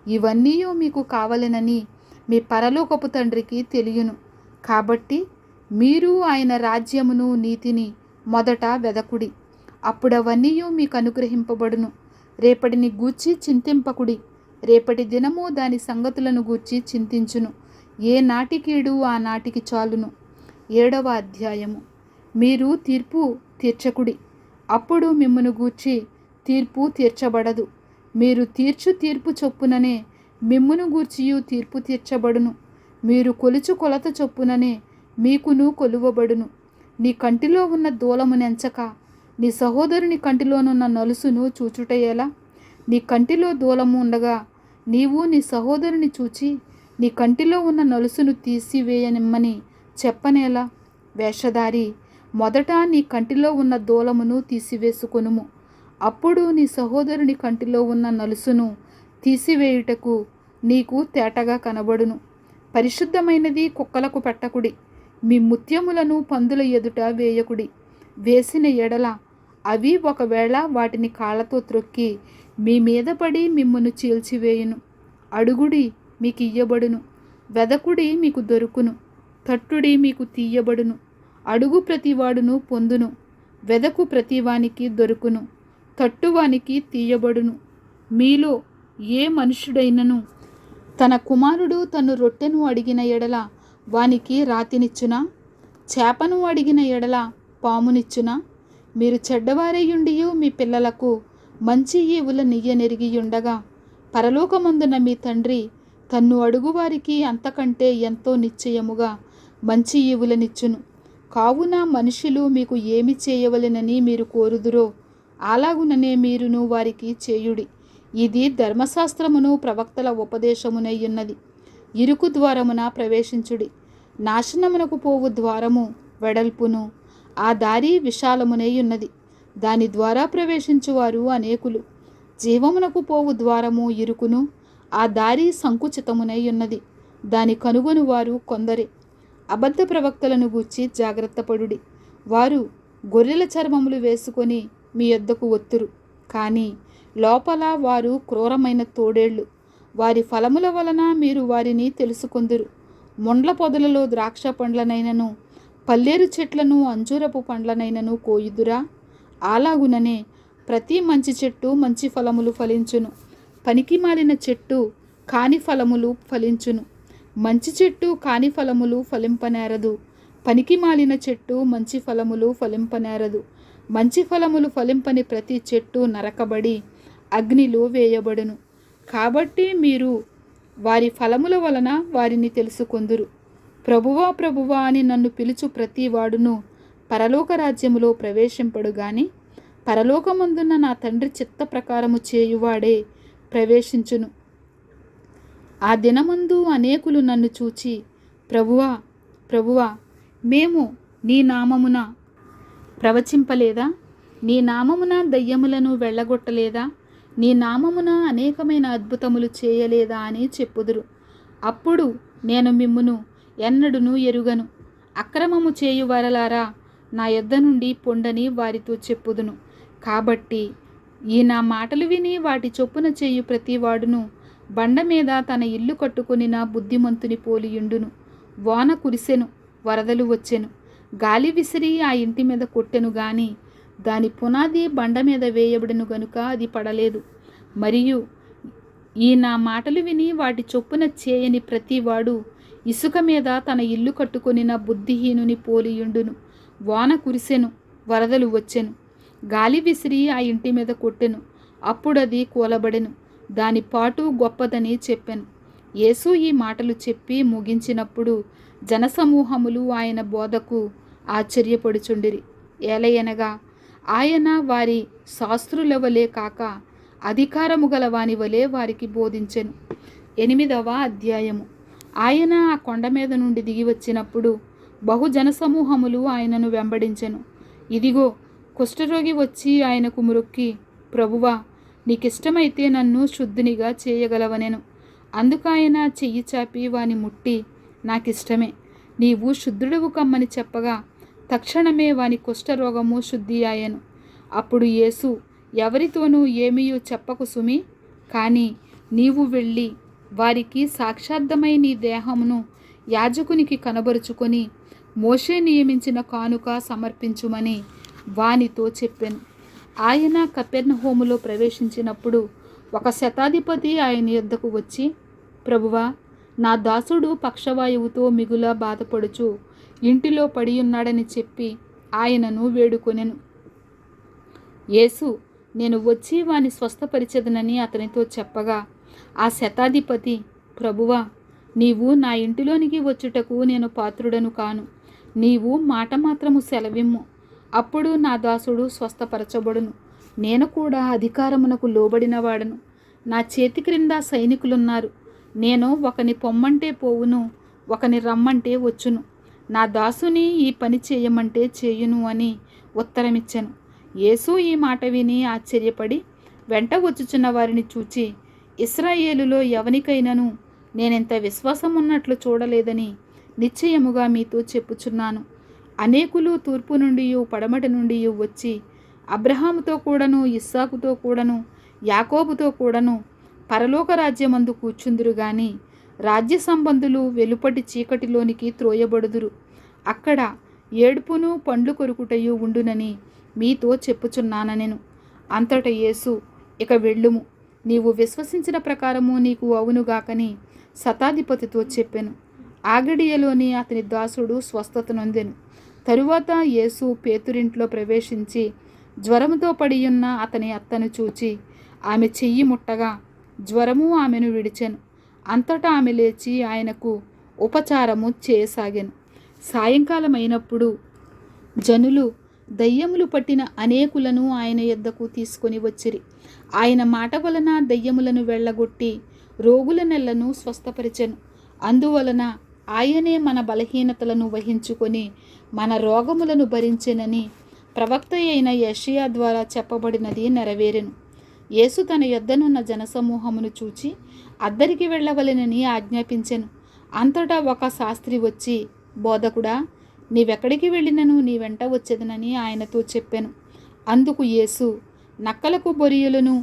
ఇవన్నీ మీకు కావలెనని మీ పరలోకపు తండ్రికి తెలియను. కాబట్టి మీరు ఆయన రాజ్యమును నీతిని మొదట వెదకుడి, అప్పుడవన్నీ మీకు అనుగ్రహింపబడును. రేపటిని గూర్చి చింతింపకుడి, రేపటి దినము దాని సంగతులను గూర్చి చింతించును. ఏ నాటికీడు ఆ నాటికి చాలును. 7వ అధ్యాయము. మీరు తీర్పు తీర్చకుడి, అప్పుడు మిమ్మును గూర్చి తీర్పు తీర్చబడదు. మీరు తీర్చు తీర్పు చొప్పుననే మిమ్మును గూర్చియు తీర్పు తీర్చబడును. మీరు కొలుచు కొలత చొప్పుననే మీకును కొలువబడును. నీ కంటిలో ఉన్న దూలమునెంచక నీ సహోదరుని కంటిలోనున్న నలుసును చూచుటయేలా? నీ కంటిలో దూలము ఉండగా నీవు నీ సహోదరుని చూచి నీ కంటిలో ఉన్న నలుసును తీసివేయనిమ్మని చెప్పనేలా? వేషధారి, మొదట నీ కంటిలో ఉన్న దూలమును తీసివేసుకొనుము, అప్పుడు నీ సహోదరుని కంటిలో ఉన్న నలుసును తీసివేయుటకు నీకు తేటగా కనబడును. పరిశుద్ధమైనది కుక్కలకు పెట్టకుడి, మీ ముత్యములను పందుల ఎదుట వేయకుడి. వేసిన ఎడల అవి ఒకవేళ వాటిని కాళ్ళతో త్రొక్కి మీ మీద పడి మిమ్మును చీల్చివేయును. అడుగుడి, మీకు ఇయ్యబడును. వెదకుడి, మీకు దొరుకును. తట్టుడి, మీకు తీయబడును. అడుగు ప్రతివాడును పొందును, వెదకు ప్రతివానికి దొరుకును, తట్టువానికి తీయబడును. మీలో ఏ మనుష్యుడైనను తన కుమారుడు తను రొట్టెను అడిగిన ఎడల వానికి రాతినిచ్చునా? చేపను అడిగిన ఎడల పామునిచ్చునా? మీరు చెడ్డవారయ్యుండియు మీ పిల్లలకు మంచి ఈవుల నియ్యనెరిగియుండగా పరలోకమందున మీ తండ్రి తన్ను అడుగువారికి అంతకంటే ఎంతో నిశ్చయముగా మంచి ఈవులనిచ్చును. కావున మనుషులు మీకు ఏమి చేయవలెనని మీరు కోరుదురో అలాగుననే మీరును వారికి చేయుడి. ఇది ధర్మశాస్త్రమును ప్రవక్తల ఉపదేశమునై ఉన్నది. ఇరుకు ద్వారమున ప్రవేశించుడి. నాశనమునకు పోవు ద్వారము వెడల్పును, ఆ దారి విశాలమునై ఉన్నది, దాని ద్వారా ప్రవేశించువారు అనేకులు. జీవమునకు పోవు ద్వారము ఇరుకును, ఆ దారి సంకుచితమునై ఉన్నది, దాని కనుగొను వారు కొందరే. అబద్ధ ప్రవక్తలను గూర్చి జాగ్రత్తపడుడి. వారు గొర్రెల చర్మములు వేసుకొని మీ యొద్దకు వత్తురు, కానీ లోపల వారు క్రూరమైన తోడేళ్ళు. వారి ఫలముల వలన మీరు వారిని తెలుసుకొందురు. మొండ్ల పొదలలో ద్రాక్ష పండ్లనైనను పల్లేరు చెట్లను అంజూరపు పండ్లనైనను కోయుదురా? అలాగుననే ప్రతి మంచి చెట్టు మంచి ఫలములు ఫలించును, పనికి మాలిన చెట్టు కాని ఫలములు ఫలించును. మంచి చెట్టు కాని ఫలములు ఫలింపనేరదు, పనికి మాలిన చెట్టు మంచి ఫలములు ఫలింపనేరదు. మంచి ఫలములు ఫలింపని ప్రతి చెట్టు నరకబడి అగ్నిలో వేయబడును. కాబట్టి మీరు వారి ఫలముల వలన వారిని తెలుసుకొందురు. ప్రభువా ప్రభువా అని నన్ను పిలుచు ప్రతి వాడును పరలోక రాజ్యములో ప్రవేశింపడు గాని పరలోకమందున్న నా తండ్రి చిత్త ప్రకారము చేయువాడే ప్రవేశించును. ఆ దినమందు అనేకులు నన్ను చూచి, ప్రభువా ప్రభువా, మేము నీ నామమున ప్రవచింపలేదా? నీ నామమున దయ్యములను వెళ్ళగొట్టలేదా? నీ నామమున అనేకమైన అద్భుతములు చేయలేదా అని చెప్పుదురు. అప్పుడు నేను మిమ్మును ఎన్నడును ఎరుగను, అక్రమము చేయువారలారా నా యొద్ద నుండి పొండని వారితో చెప్పుదును. కాబట్టి ఈ నా మాటలు విని వాటి చొప్పున చేయు ప్రతివాడును బండ మీద తన ఇల్లు కట్టుకొనిన బుద్ధిమంతుని పోలియుండును. వాన కురిసెను, వరదలు వచ్చెను, గాలి విసిరి ఆ ఇంటి మీద కొట్టెను గాని దాని పునాది బండ మీద వేయబడిను గనుక అది పడలేదు. మరియు ఈ నా మాటలు విని వాటి చొప్పున చేయని ప్రతివాడు ఇసుక మీద తన ఇల్లు కట్టుకొనిన బుద్ధిహీనుని పోలియుండును. వాన కురిసెను, వరదలు వచ్చెను, గాలి విసిరి ఆ ఇంటి మీద కొట్టెను, అప్పుడది కూలబడెను, దాని పాటు గొప్పదని చెప్పెను. యేసు ఈ మాటలు చెప్పి ముగించినప్పుడు జనసమూహములు ఆయన బోధకు ఆశ్చర్యపడుచుండిరి. ఏలయనగా ఆయన వారి శాస్త్రుల వలె కాక అధికారము గల వాని వలె వారికి బోధించెను. 8వ అధ్యాయము. ఆయన ఆ కొండ మీద నుండి దిగి వచ్చినప్పుడు బహుజన సమూహములు ఆయనను వెంబడించెను. ఇదిగో, కుష్ఠరోగి వచ్చి ఆయనకు మ్రొక్కి, ప్రభువా, నీకిష్టమైతే నన్ను శుద్ధునిగా చేయగలవనెను. అందుకాయన చెయ్యి చాపి వాని ముట్టి, నాకిష్టమే, నీవు శుద్ధుడవు కమ్మని చెప్పగా తక్షణమే వాని కుష్ఠరోగము శుద్ధి ఆయెను. అప్పుడు యేసు, ఎవరితోనూ ఏమీయూ చెప్పకు సుమి, కానీ నీవు వెళ్ళి వారికి సాక్షార్థమై నీ దేహమును యాజకునికి కనబరుచుకొని మోషే నియమించిన కానుక సమర్పించుమని వానితో చెప్పెను. ఆయన కపెర్నహూములో ప్రవేశించినప్పుడు ఒక శతాధిపతి ఆయన యొద్దకు వచ్చి, ప్రభువా, నా దాసుడు పక్షవాయువుతో మిగుల బాధపడుచు ఇంటిలో పడియున్నాడని చెప్పి ఆయనను వేడుకొనెను. యేసు, నేను వచ్చి వాని స్వస్థపరిచెదనని అతనితో చెప్పగా ఆ శతాధిపతి, ప్రభువా, నీవు నా ఇంటిలోనికి వచ్చుటకు నేను పాత్రుడను కాను. నీవు మాట మాత్రము సెలవిమ్ము, అప్పుడు నా దాసుడు స్వస్థపరచబడును. నేను కూడా అధికారమునకు లోబడినవాడను. నా చేతి క్రింద సైనికులున్నారు. నేను ఒకని పొమ్మంటే పోవును, ఒకని రమ్మంటే వచ్చును. నా దాసుని ఈ పని చేయమంటే చేయును అని ఉత్తరమిచ్చెను. యేసు ఈ మాట విని ఆశ్చర్యపడి వెంట వచ్చుచున్న వారిని చూచి, ఇశ్రాయేలులో ఎవనికైనాను నేనెంత విశ్వాసం ఉన్నట్లు చూడలేదని నిశ్చయముగా మీతో చెప్పుచున్నాను. అనేకులు తూర్పు నుండి పడమటి నుండి వచ్చి అబ్రహాముతో కూడాను, ఇస్సాకుతో కూడాను, యాకోబుతో కూడాను పరలోక రాజ్యమందు కూర్చుందురు గాని రాజ్య సంబంధులు వెలుపటి చీకటిలోనికి త్రోయబడుదురు. అక్కడ ఏడుపును పండ్లు కొరుకుటయు ఉండునని మీతో చెప్పుచున్నానెను. అంతట యేసు, ఇక వెళ్ళుము, నీవు విశ్వసించిన ప్రకారము నీకు అవునుగాకని శతాధిపతితో చెప్పెను. ఆగడియలోని అతని దాసుడు స్వస్థత నొందెను. తరువాత యేసు పేతురింట్లో ప్రవేశించి జ్వరముతో పడియున్న అతని అత్తను చూచి ఆమె చెయ్యి ముట్టగా జ్వరము ఆమెను విడిచెను. అంతటా ఆమె లేచి ఆయనకు ఉపచారము చేయసాగెను. సాయంకాలం అయినప్పుడు జనులు దయ్యములు పట్టిన అనేకులను ఆయన యొద్దకు తీసుకొని వచ్చిరి. ఆయన మాట వలన దయ్యములను వెళ్ళగొట్టి రోగుల నెలను స్వస్థపరిచెను. అందువలన ఆయనే మన బలహీనతలను వహించుకొని మన రోగములను భరించెనని ప్రవక్త అయిన యెషయా ద్వారా చెప్పబడినది నెరవేరెను. యేసు తన యొద్దనున్న జనసమూహమును చూచి అద్దరికి వెళ్ళవలెనని ఆజ్ఞాపించెను. అంతటా ఒక శాస్త్రి వచ్చి, బోధకుడా, నీవెక్కడికి వెళ్ళినను నీ వెంట వచ్చేదనని ఆయనతో చెప్పెను. అందుకు యేసు, నక్కలకు బొరియలను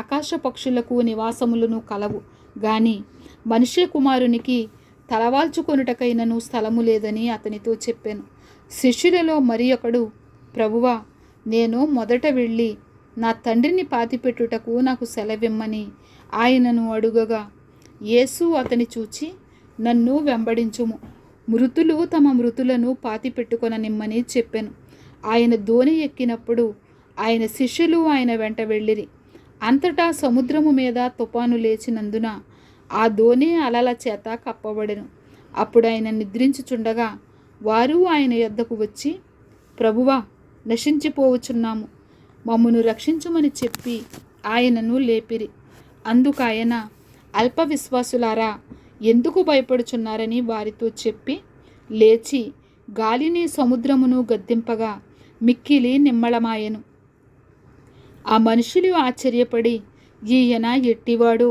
ఆకాశ పక్షులకు నివాసములను కలవు గాని మనుష్య కుమారునికి తలవాల్చుకొనుటకైనను స్థలము లేదని అతనితో చెప్పెను. శిష్యులలో మరి ఒకడు, ప్రభువా, నేను మొదట వెళ్ళి నా తండ్రిని పాతిపెట్టుటకు నాకు సెలవిమ్మని ఆయనను అడుగగా యేసు అతని చూచి, నన్ను వెంబడించుము, మృతులు తమ మృతులను పాతిపెట్టుకొననిమ్మని చెప్పెను. ఆయన దోణి ఎక్కినప్పుడు ఆయన శిష్యులు ఆయన వెంట వెళ్ళిరి. అంతటా సముద్రము మీద తుఫాను లేచినందున ఆ దోణి అలల చేత కప్పబడెను. అప్పుడు ఆయన నిద్రించుచుండగా వారు ఆయన యొద్దకు వచ్చి, ప్రభువా, నశించిపోవచ్చున్నాము, మమ్మను రక్షించుమని చెప్పి ఆయనను లేపిరి. అందుకాయన, అల్ప విశ్వాసులారా, ఎందుకు భయపడుచున్నారని వారితో చెప్పి లేచి గాలిని సముద్రమును గద్దింపగా మిక్కిలి నిమ్మళమాయెను. ఆ మనుషులు ఆశ్చర్యపడి, ఈయన ఎట్టివాడో,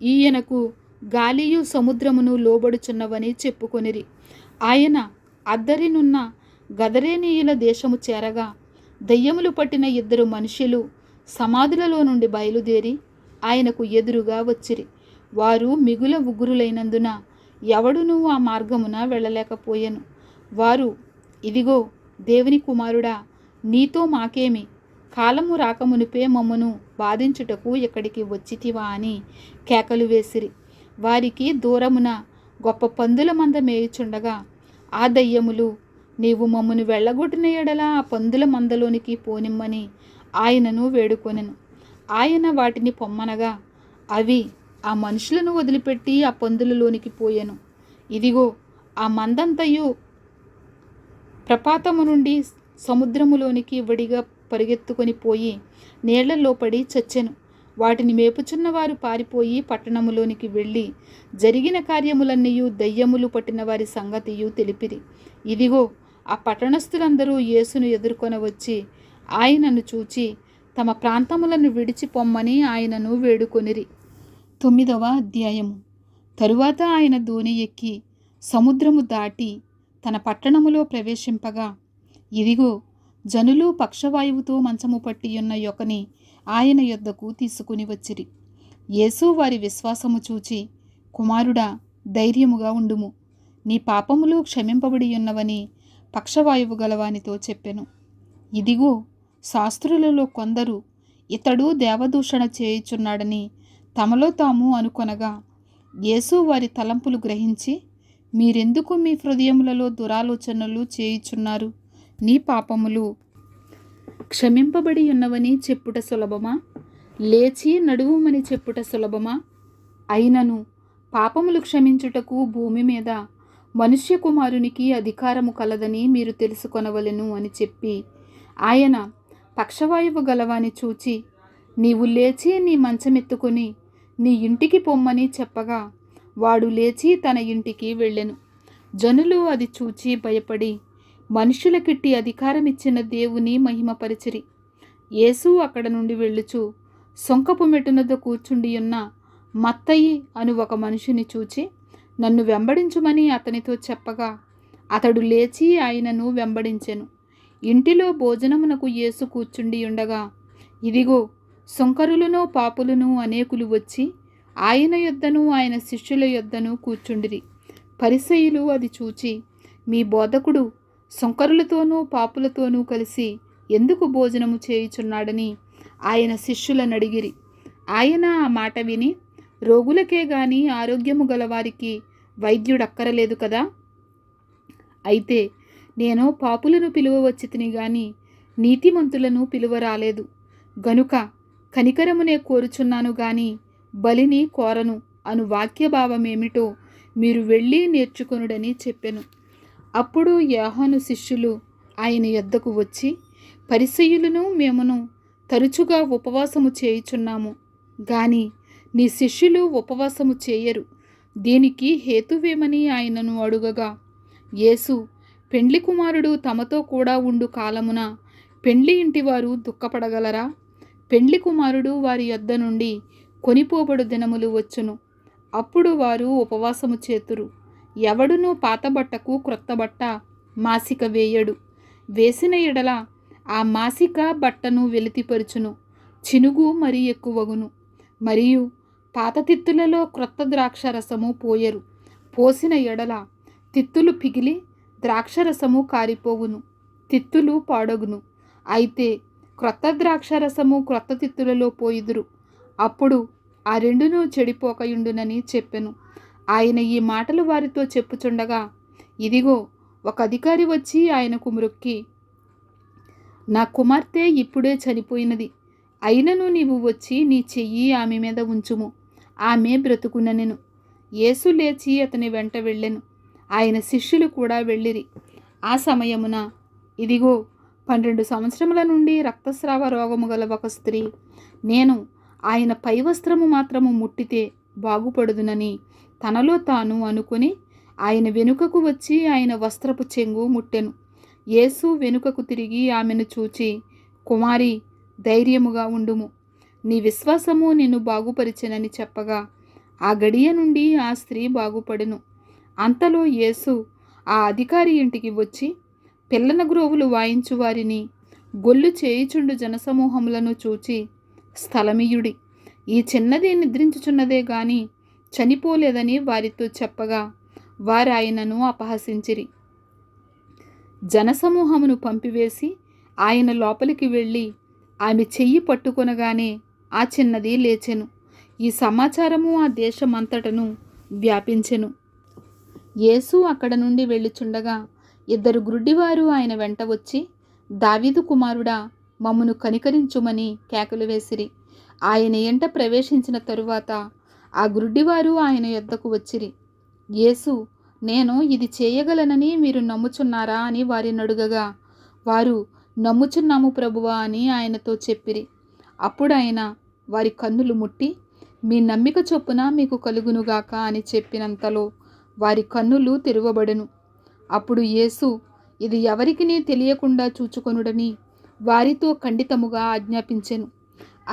ఈయనకు గాలియు సముద్రమును లోబడుచున్నవని చెప్పుకొనిరి. ఆయన అద్దరినున్న గదరేనీయుల దేశము చేరగా దయ్యములు పట్టిన 2 మనుషులు సమాధులలో నుండి బయలుదేరి ఆయనకు ఎదురుగా వచ్చిరి. వారు మిగుల ఉగ్రులైనందున ఎవడునూ ఆ మార్గమున వెళ్ళలేకపోయెను. వారు, ఇదిగో దేవుని కుమారుడా, నీతో మాకేమి, కాలము రాకమునిపే మమ్మను బాధించుటకు ఇక్కడికి వచ్చితివా అని కేకలు వేసిరి. వారికి దూరమున గొప్ప పందుల మంద మేయుచుండగా ఆ దయ్యములు, నీవు మమ్మను వెళ్ళగొట్టిన ఎడల ఆ పందుల మందలోనికి పోనిమ్మని ఆయనను వేడుకొనెను. ఆయన వాటిని పొమ్మనగా అవి ఆ మనుషులను వదిలిపెట్టి ఆ పందులలోనికి పోయెను. ఇదిగో ఆ మందంతయు ప్రపాతము నుండి సముద్రములోనికి వడిగా పరిగెత్తుకొని పోయి నీళ్లలో పడి చచ్చెను. వాటిని మేపుచున్న వారు పారిపోయి పట్టణములోనికి వెళ్ళి జరిగిన కార్యములన్నీయు దయ్యములు పట్టిన వారి సంగతియు తెలిపిరి. ఇదిగో ఆ పట్టణస్థులందరూ యేసును ఎదుర్కొనవచ్చి ఆయనను చూచి తమ ప్రాంతములను విడిచి పొమ్మని ఆయనను వేడుకొనిరి. 9వ అధ్యాయము. తరువాత ఆయన దోణి ఎక్కి సముద్రము దాటి తన పట్టణములో ప్రవేశింపగా ఇదిగో జనులు పక్షవాయువుతో మంచము పట్టియున్న యొకని ఆయన యొద్దకు తీసుకుని వచ్చిరి. యేసు వారి విశ్వాసము చూచి, కుమారుడా, ధైర్యముగా ఉండుము, నీ పాపములు క్షమింపబడి ఉన్నవని పక్షవాయువు గలవానితో చెప్పెను. ఇదిగో శాస్త్రులలో కొందరు ఇతడు దేవదూషణ చేయుచున్నాడని తమలో తాము అనుకొనగా యేసు వారి తలంపులు గ్రహించి, మీరెందుకు మీ హృదయములలో దురాలోచనలు చేయుచున్నారు? నీ పాపములు క్షమింపబడి ఉన్నవని చెప్పుట సులభమా, లేచి నడువుమని చెప్పుట సులభమా? అయినను పాపములు క్షమించుటకు భూమి మీద మనుష్య కుమారునికి అధికారము కలదని మీరు తెలుసుకొనవలెను అని చెప్పి ఆయన పక్షవాయువు గలవాని చూచి, నీవు లేచి నీ మంచమెత్తుకొని నీ ఇంటికి పొమ్మని చెప్పగా వాడు లేచి తన ఇంటికి వెళ్ళెను. జనులు అది చూచి భయపడి మనుషులకిట్టి అధికారమిచ్చిన దేవుని మహిమపరిచిరి. యేసు అక్కడ నుండి వెళ్ళుచు సొంకపు మెట్టునద్ద కూర్చుండి ఉన్న మత్తయి అను ఒక మనిషిని చూచి, నన్ను వెంబడించుమని అతనితో చెప్పగా అతడు లేచి ఆయనను వెంబడించెను. ఇంటిలో భోజనమునకు యేసు కూర్చుండి ఉండగా ఇదిగో సుంకరులను పాపులను అనేకులు వచ్చి ఆయన యొద్దను ఆయన శిష్యుల యొద్దను కూర్చుండిరి. పరిసయ్యులు అది చూచి, మీ బోధకుడు సుంకరులతోనూ పాపులతోనూ కలిసి ఎందుకు భోజనము చేయుచున్నాడని ఆయన శిష్యులను అడిగిరి. ఆయన ఆ మాట విని, రోగులకే గాని ఆరోగ్యము గలవారికి వైద్యుడక్కరలేదు కదా, అయితే నేను పాపులను పిలువవచ్చి తిని గాని నీతిమంతులను పిలువరాలేదు, గనుక కనికరమునే కోరుచున్నాను గాని బలిని కోరను అను వాక్యభావమేమిటో మీరు వెళ్ళి నేర్చుకొనుడని చెప్పెను. అప్పుడు యోహాను శిష్యులు ఆయన యొద్దకు వచ్చి, పరిసయ్యులను మేమును తరచుగా ఉపవాసము చేయుచున్నాము, గాని నీ శిష్యులు ఉపవాసము చేయరు, దీనికి హేతువేమని ఆయనను అడుగగా యేసు, పెండ్లి కుమారుడు తమతో కూడా ఉండు కాలమున పెండ్లి ఇంటివారు దుఃఖపడగలరా? పెండ్లి కుమారుడు వారి యొద్ద నుండి కొనిపోబడు దినములు వచ్చును, అప్పుడు వారు ఉపవాసము చేతురు. ఎవడునూ పాత బట్టకు క్రొత్త బట్ట మాసిక వేయడు, వేసిన ఎడల ఆ మాసిక బట్టను వెలితిపరుచును, చినుగు మరి ఎక్కువగును. మరియు పాత తిత్తులలో క్రొత్త ద్రాక్షరసము పోయరు, పోసిన ఎడల తిత్తులు పిగిలి ద్రాక్షరసము కారిపోవును, తిత్తులు పాడగును. అయితే క్రొత్త ద్రాక్షరసము క్రొత్త తిత్తులలో పోయిదురు, అప్పుడు ఆ రెండును చెడిపోకయుండునని చెప్పెను. ఆయన ఈ మాటలు వారితో చెప్పుచుండగా ఇదిగో ఒక అధికారి వచ్చి ఆయనకు మ్రొక్కి, నా కుమార్తె ఇప్పుడే చనిపోయినది, అయినను నీవు వచ్చి నీ చెయ్యి ఆమె మీద ఉంచుము, ఆమె బ్రతుకుననెను. యేసు లేచి అతని వెంట వెళ్ళెను. ఆయన శిష్యులు కూడా వెళ్ళిరి. ఆ సమయమున ఇదిగో 12 సంవత్సరముల నుండి రక్తస్రావ రోగము గల ఒక స్త్రీ, నేను ఆయన పై వస్త్రము మాత్రము ముట్టితే బాగుపడుదునని తనలో తాను అనుకుని ఆయన వెనుకకు వచ్చి ఆయన వస్త్రపు చెంగు ముట్టెను. యేసు వెనుకకు తిరిగి ఆమెను చూచి, కుమారి, ధైర్యముగా ఉండుము, నీ విశ్వాసము నిన్ను బాగుపరిచెనని చెప్పగా ఆ గడియ నుండి ఆ స్త్రీ బాగుపడెను. అంతలో యేసు ఆ అధికారి ఇంటికి వచ్చి పిల్లన గ్రోవులు వాయించు వారిని, గొల్లు చేయుచుండు జనసమూహములను చూచి, స్థలమియుడి, ఈ చిన్నది నిద్రించుచున్నదే గాని చనిపోలేదని వారితో చెప్పగా వారు ఆయనను అపహసించిరి. జనసమూహమును పంపివేసి ఆయన లోపలికి వెళ్ళి ఆమె చెయ్యి పట్టుకొనగానే ఆ చిన్నది లేచెను. ఈ సమాచారము ఆ దేశమంతటను వ్యాపించెను. యేసు అక్కడ నుండి వెళ్ళుచుండగా 2 గ్రుడ్డివారు ఆయన వెంట వచ్చి, దావీదు కుమారుడా, మమ్మును కనికరించుమని కేకలు వేసిరి. ఆయన ఎంట ప్రవేశించిన తరువాత ఆ గ్రుడ్డివారు ఆయన యొద్దకు వచ్చిరి. యేసు, నేను ఇది చేయగలనని మీరు నమ్ముచున్నారా అని వారిని అడుగగా వారు, నమ్ముచున్నాము ప్రభువా అని ఆయనతో చెప్పిరి. అప్పుడు ఆయన వారి కన్నులు ముట్టి, మీ నమ్మిక చొప్పున మీకు కలుగునుగాక అని చెప్పినంతలో వారి కన్నులు తెరువబడెను. అప్పుడు యేసు, ఇది ఎవరికినీ తెలియకుండా చూచుకొనుడని వారితో ఖండితముగా ఆజ్ఞాపించెను.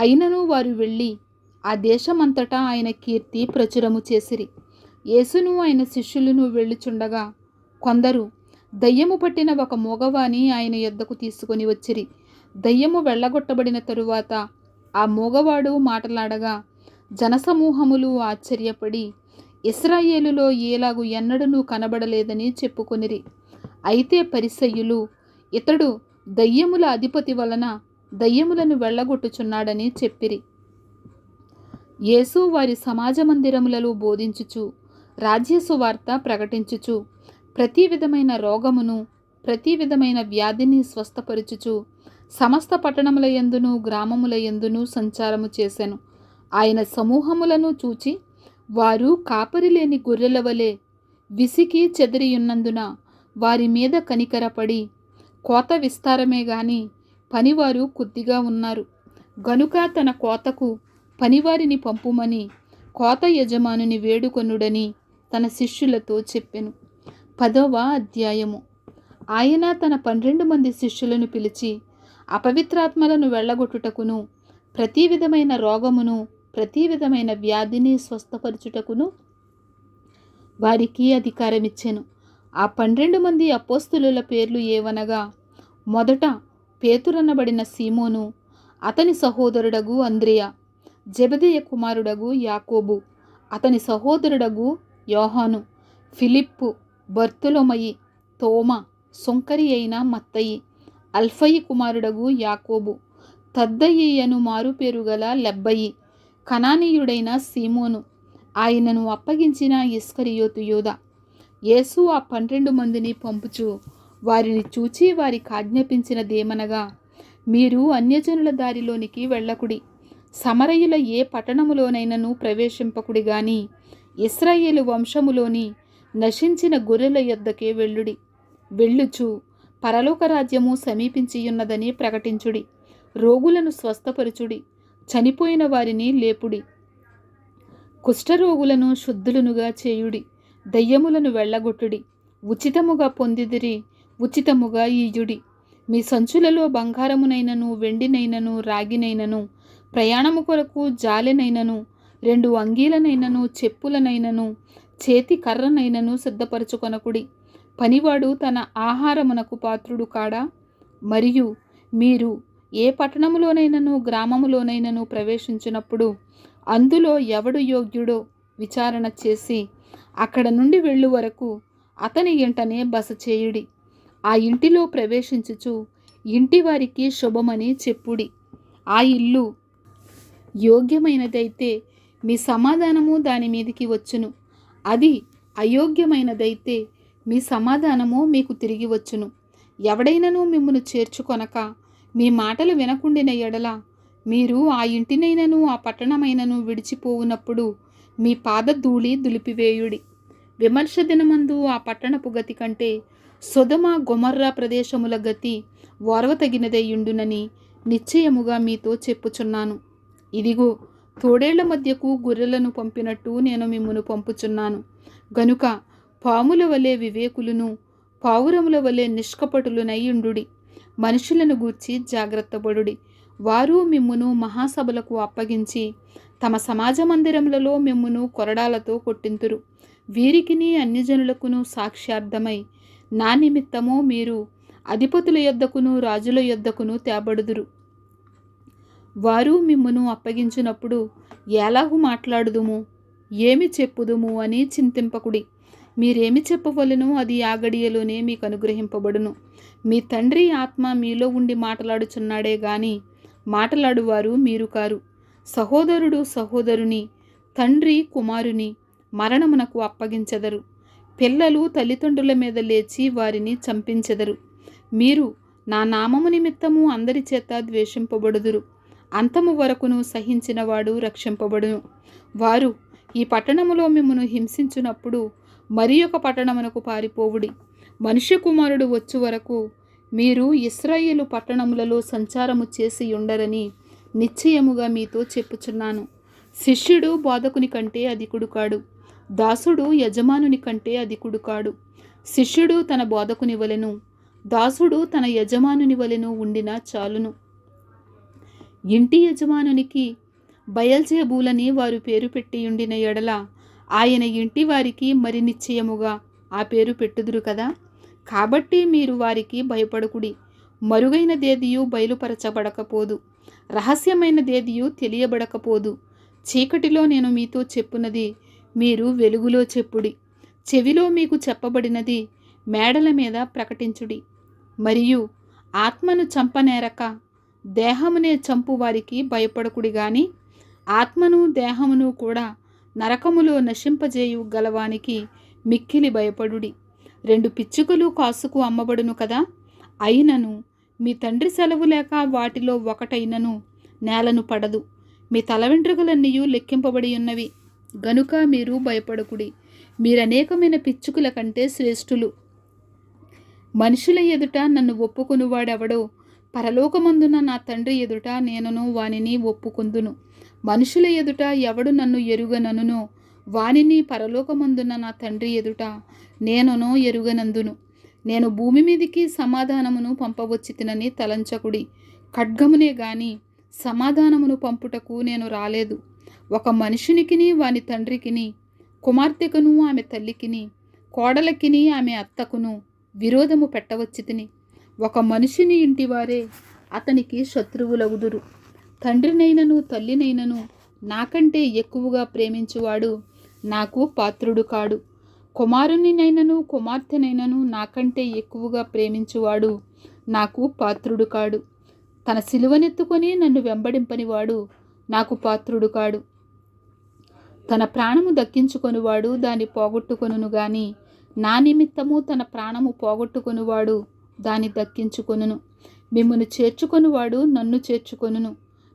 అయినను వారు వెళ్ళి ఆ దేశమంతటా ఆయన కీర్తి ప్రచురము చేసిరి. యేసును ఆయన శిష్యులను వెళ్ళుచుండగా కొందరు దయ్యము పట్టిన ఒక మూగవాని ఆయన యొద్దకు తీసుకొని వచ్చిరి. దయ్యము వెళ్ళగొట్టబడిన తరువాత ఆ మూగవాడు మాటలాడగా జనసమూహములు ఆశ్చర్యపడి ఇశ్రాయేలులో ఏలాగు ఎన్నడూ కనబడలేదని చెప్పుకొనిరి. అయితే పరిసయ్యులు, ఇతడు దయ్యముల అధిపతి వలన దయ్యములను వెళ్ళగొట్టుచున్నాడని చెప్పిరి. యేసు వారి సమాజ మందిరములలో బోధించుచు, రాజ్య సువార్త ప్రకటించుచు, ప్రతి విధమైన రోగమును ప్రతి విధమైన వ్యాధిని స్వస్థపరచుచు సమస్త పట్టణముల యందును గ్రామముల యందును సంచారము చేసెను. ఆయన సమూహములను చూచి వారు కాపరి లేని గొర్రెల వలె విసికి చెదిరియున్నందున వారి మీద కనికరపడి, కోత విస్తారమే గాని పనివారు కొద్దిగా ఉన్నారు గనుక తన కోతకు పనివారిని పంపుమని కోత యజమానుని వేడుకొనుడని తన శిష్యులతో చెప్పెను. 10వ అధ్యాయము. ఆయన తన 12 మంది శిష్యులను పిలిచి అపవిత్రాత్మలను వెళ్ళగొట్టుటకును, ప్రతి విధమైన రోగమును ప్రతి విధమైన వ్యాధిని స్వస్థపరచుటకును వారికి అధికారమిచ్చెను. ఆ 12 మంది అపోస్తులుల పేర్లు ఏవనగా, మొదట పేతురనబడిన సీమోను, అతని సహోదరుడగు అంద్రెయ, జెబెదయి కుమారుడగు యాకోబు, అతని సహోదరుడగు యోహాను, ఫిలిప్పు, బర్తులొమయి, తోమ, సుంకరి అయిన మత్తయి, అల్ఫయి కుమారుడగు యాకోబు, తద్దయి అను మారుపేరు గల లెబ్బయి, కనానీయుడైన సీమోను, ఆయనను అప్పగించిన ఇస్కరియోతు యూద. యేసు ఆ 12 మందిని పంపుచు వారిని చూచి వారికి ఆజ్ఞాపించినదేమనగా, మీరు అన్యజనుల దారిలోనికి వెళ్ళకుడి, సమరయుల ఏ పట్టణములోనైనను ప్రవేశింపకుడి గాని ఇశ్రాయేలు వంశములోని నశించిన గొర్రెల యొద్దకే వెళ్ళుడి. వెళ్ళుచు పరలోక రాజ్యము సమీపించియున్నదని ప్రకటించుడి, రోగులను స్వస్థపరచుడి, చనిపోయిన వారిని లేపుడి, కుష్ఠరోగులను శుద్ధులనుగా చేయుడి, దయ్యములను వెళ్ళగొట్టుడి, ఉచితముగా పొందిదిరి ఉచితముగా ఈయుడి. మీ సంచులలో బంగారమునైనను వెండినైనను రాగినైనను ప్రయాణము కొరకు జాలెనైనను 2 అంగీలనైనను చెప్పులనైనను చేతి కర్రనైనను సిద్ధపరచుకొనకుడి. పనివాడు తన ఆహారమునకు పాత్రుడు కాడా? మరియు మీరు ఏ పట్టణములోనైనను గ్రామములోనైనను ప్రవేశించినప్పుడు అందులో ఎవడు యోగ్యుడో విచారణ చేసి అక్కడ నుండి వెళ్ళు వరకు అతని ఇంటనే బస చేయుడి. ఆ ఇంటిలో ప్రవేశించుచు ఇంటి వారికి శుభమని చెప్పుడి. ఆ ఇల్లు యోగ్యమైనదైతే మీ సమాధానము దాని మీదికి వచ్చును, అది అయోగ్యమైనదైతే మీ సమాధానము మీకు తిరిగి వచ్చును. ఎవడైనను మిమ్మును చేర్చుకొనక మీ మాటలు వినకుండిన ఎడల మీరు ఆ ఇంటినైనను ఆ పట్టణమైనను విడిచిపోవునప్పుడు మీ పాదధూళి దులిపివేయుడి. విమర్శ దినమందు ఆ పట్టణపు గతి కంటే సొదొమ గొమొర్రా ప్రదేశముల గతి ఓర్వతగినదయ్యుండునని నిశ్చయముగా మీతో చెప్పుచున్నాను. ఇదిగో, తోడేళ్ల మధ్యకు గొర్రెలను పంపినట్టు నేను మిమ్మును పంపుచున్నాను. గనుక పాముల వలె వివేకులను, పావురముల వలె నిష్కపటులనయ్యుండుడి. మనుషులను గూర్చి జాగ్రత్తపడుడి. వారు మిమ్మును మహాసభలకు అప్పగించి తమ సమాజ మందిరములలో మిమ్మును కొరడాలతో కొట్టింతురు. వీరికిని అన్యజనులకును సాక్ష్యార్థమై నా నిమిత్తము మీరు అధిపతుల యొద్దకును రాజుల యొద్దకును తేబడుదురు. వారు మిమ్మును అప్పగించినప్పుడు ఎలాగు మాట్లాడుదుము, ఏమి చెప్పుదుము అని చింతింపకుడి. మీరేమి చెప్పవలెనో అది ఆ గడియలోనే మీకు అనుగ్రహింపబడును. మీ తండ్రి ఆత్మ మీలో ఉండి మాట్లాడుచున్నాడే గాని మాట్లాడువారు మీరు కారు. సహోదరుడు సహోదరుని, తండ్రి కుమారుని మరణమునకు అప్పగించెదరు. పిల్లలు తల్లిదండ్రుల మీద లేచి వారిని చంపించెదరు. మీరు నా నామము నిమిత్తము అందరి చేత ద్వేషింపబడుదురు. అంతము వరకును సహించినవాడు రక్షింపబడును. వారు ఈ పట్టణములో మిమ్మును హింసించునప్పుడు మరి ఒక పట్టణమునకు పారిపోవుడి. మనుష్య కుమారుడు వచ్చు వరకు మీరు ఇశ్రాయేలు పట్టణములలో సంచారము చేసి ఉండరని నిశ్చయముగా మీతో చెప్పుచున్నాను. శిష్యుడు బోధకుని కంటే అధికుడు కాడు, దాసుడు యజమానుని కంటే అధికుడు కాడు. శిష్యుడు తన బోధకుని వలెను, దాసుడు తన యజమానుని వలెను ఉండినా చాలును. ఇంటి యజమానునికి బయల్జెబూలని వారు పేరు పెట్టి ఉండిన ఎడల ఆయన ఇంటి వారికి మరి నిశ్చయముగా ఆ పేరు పెట్టుదురు కదా. కాబట్టి మీరు వారికి భయపడకుడి. మరుగైనదేదియు బయలుపరచబడకపోదు, రహస్యమైనదేదియు తెలియబడకపోదు. చీకటిలో నేను మీతో చెప్పున్నది మీరు వెలుగులో చెప్పుడి. చెవిలో మీకు చెప్పబడినది మేడల మీద ప్రకటించుడి. మరియు ఆత్మను చంపనేరక దేహమునే చంపు వారికి భయపడకుడి గాని ఆత్మను దేహమును కూడా నరకములో నశింపజేయు గలవానికి మిక్కిలి భయపడుడి. 2 పిచ్చుకలు కాసుకు అమ్మబడును కదా. అయినను మీ తండ్రి సెలవు లేక వాటిలో ఒకటైనను నేలను పడదు. మీ తల వెంట్రుకలన్నీయు లెక్కింపబడి ఉన్నవి గనుక మీరు భయపడకుడి. మీరనేకమైన పిచ్చుకల కంటే శ్రేష్ఠులు. మనుషుల ఎదుట నన్ను ఒప్పుకొనువాడెవడో పరలోకమందున నా తండ్రి ఎదుట నేనును వానిని ఒప్పుకొందును. మనుషుల ఎదుట ఎవడు నన్ను ఎరుగననునో వానిని పరలోకమందున నా తండ్రి ఎదుట నేనును ఎరుగనందును. నేను భూమి మీదికి సమాధానమును పంపవచ్చితినని తలంచకుడి. ఖడ్గమునే గాని సమాధానమును పంపుటకు నేను రాలేదు. ఒక మనుషునికిని వాని తండ్రికిని, కుమార్తెకును ఆమె తల్లికిని, కోడలకిని ఆమె అత్తకును విరోధము పెట్టవచ్చితిని. ఒక మనుషుని ఇంటివారే అతనికి శత్రువులగుదురు. తండ్రినైనను తల్లినైనను నాకంటే ఎక్కువగా ప్రేమించువాడు నాకు పాత్రుడు కాడు. కుమారునినైనను కుమార్తెనైనను నాకంటే ఎక్కువగా ప్రేమించువాడు నాకు పాత్రుడు కాడు. తన సిలువనెత్తుకొని నన్ను వెంబడింపనివాడు నాకు పాత్రుడు కాడు. తన ప్రాణము దక్కించుకొనివాడు దాన్ని పోగొట్టుకొనును గాని నా నిమిత్తము తన ప్రాణము పోగొట్టుకొనివాడు దాన్ని దక్కించుకొనును. మిమ్మును చేర్చుకొనివాడు నన్ను చేర్చుకొనును,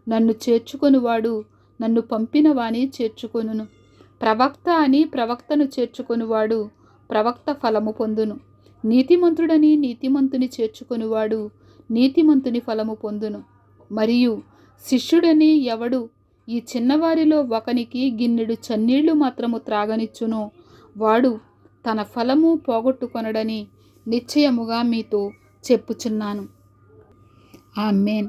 నన్ను చేర్చుకొనివాడు నన్ను పంపిన వాని చేర్చుకొనును. ప్రవక్త అని ప్రవక్తను చేర్చుకొనివాడు ప్రవక్త ఫలము పొందును. నీతిమంతుడని నీతిమంతుని చేర్చుకొనివాడు నీతిమంతుని ఫలము పొందును. మరియు శిష్యుడని ఎవడు ఈ చిన్నవారిలో ఒకనికి గిన్నెడు చన్నీళ్లు మాత్రము త్రాగనిచ్చునో వాడు తన ఫలము పోగొట్టుకొనడని నిశ్చయముగా మీతో చెప్పుచున్నాను. ఆమేన్.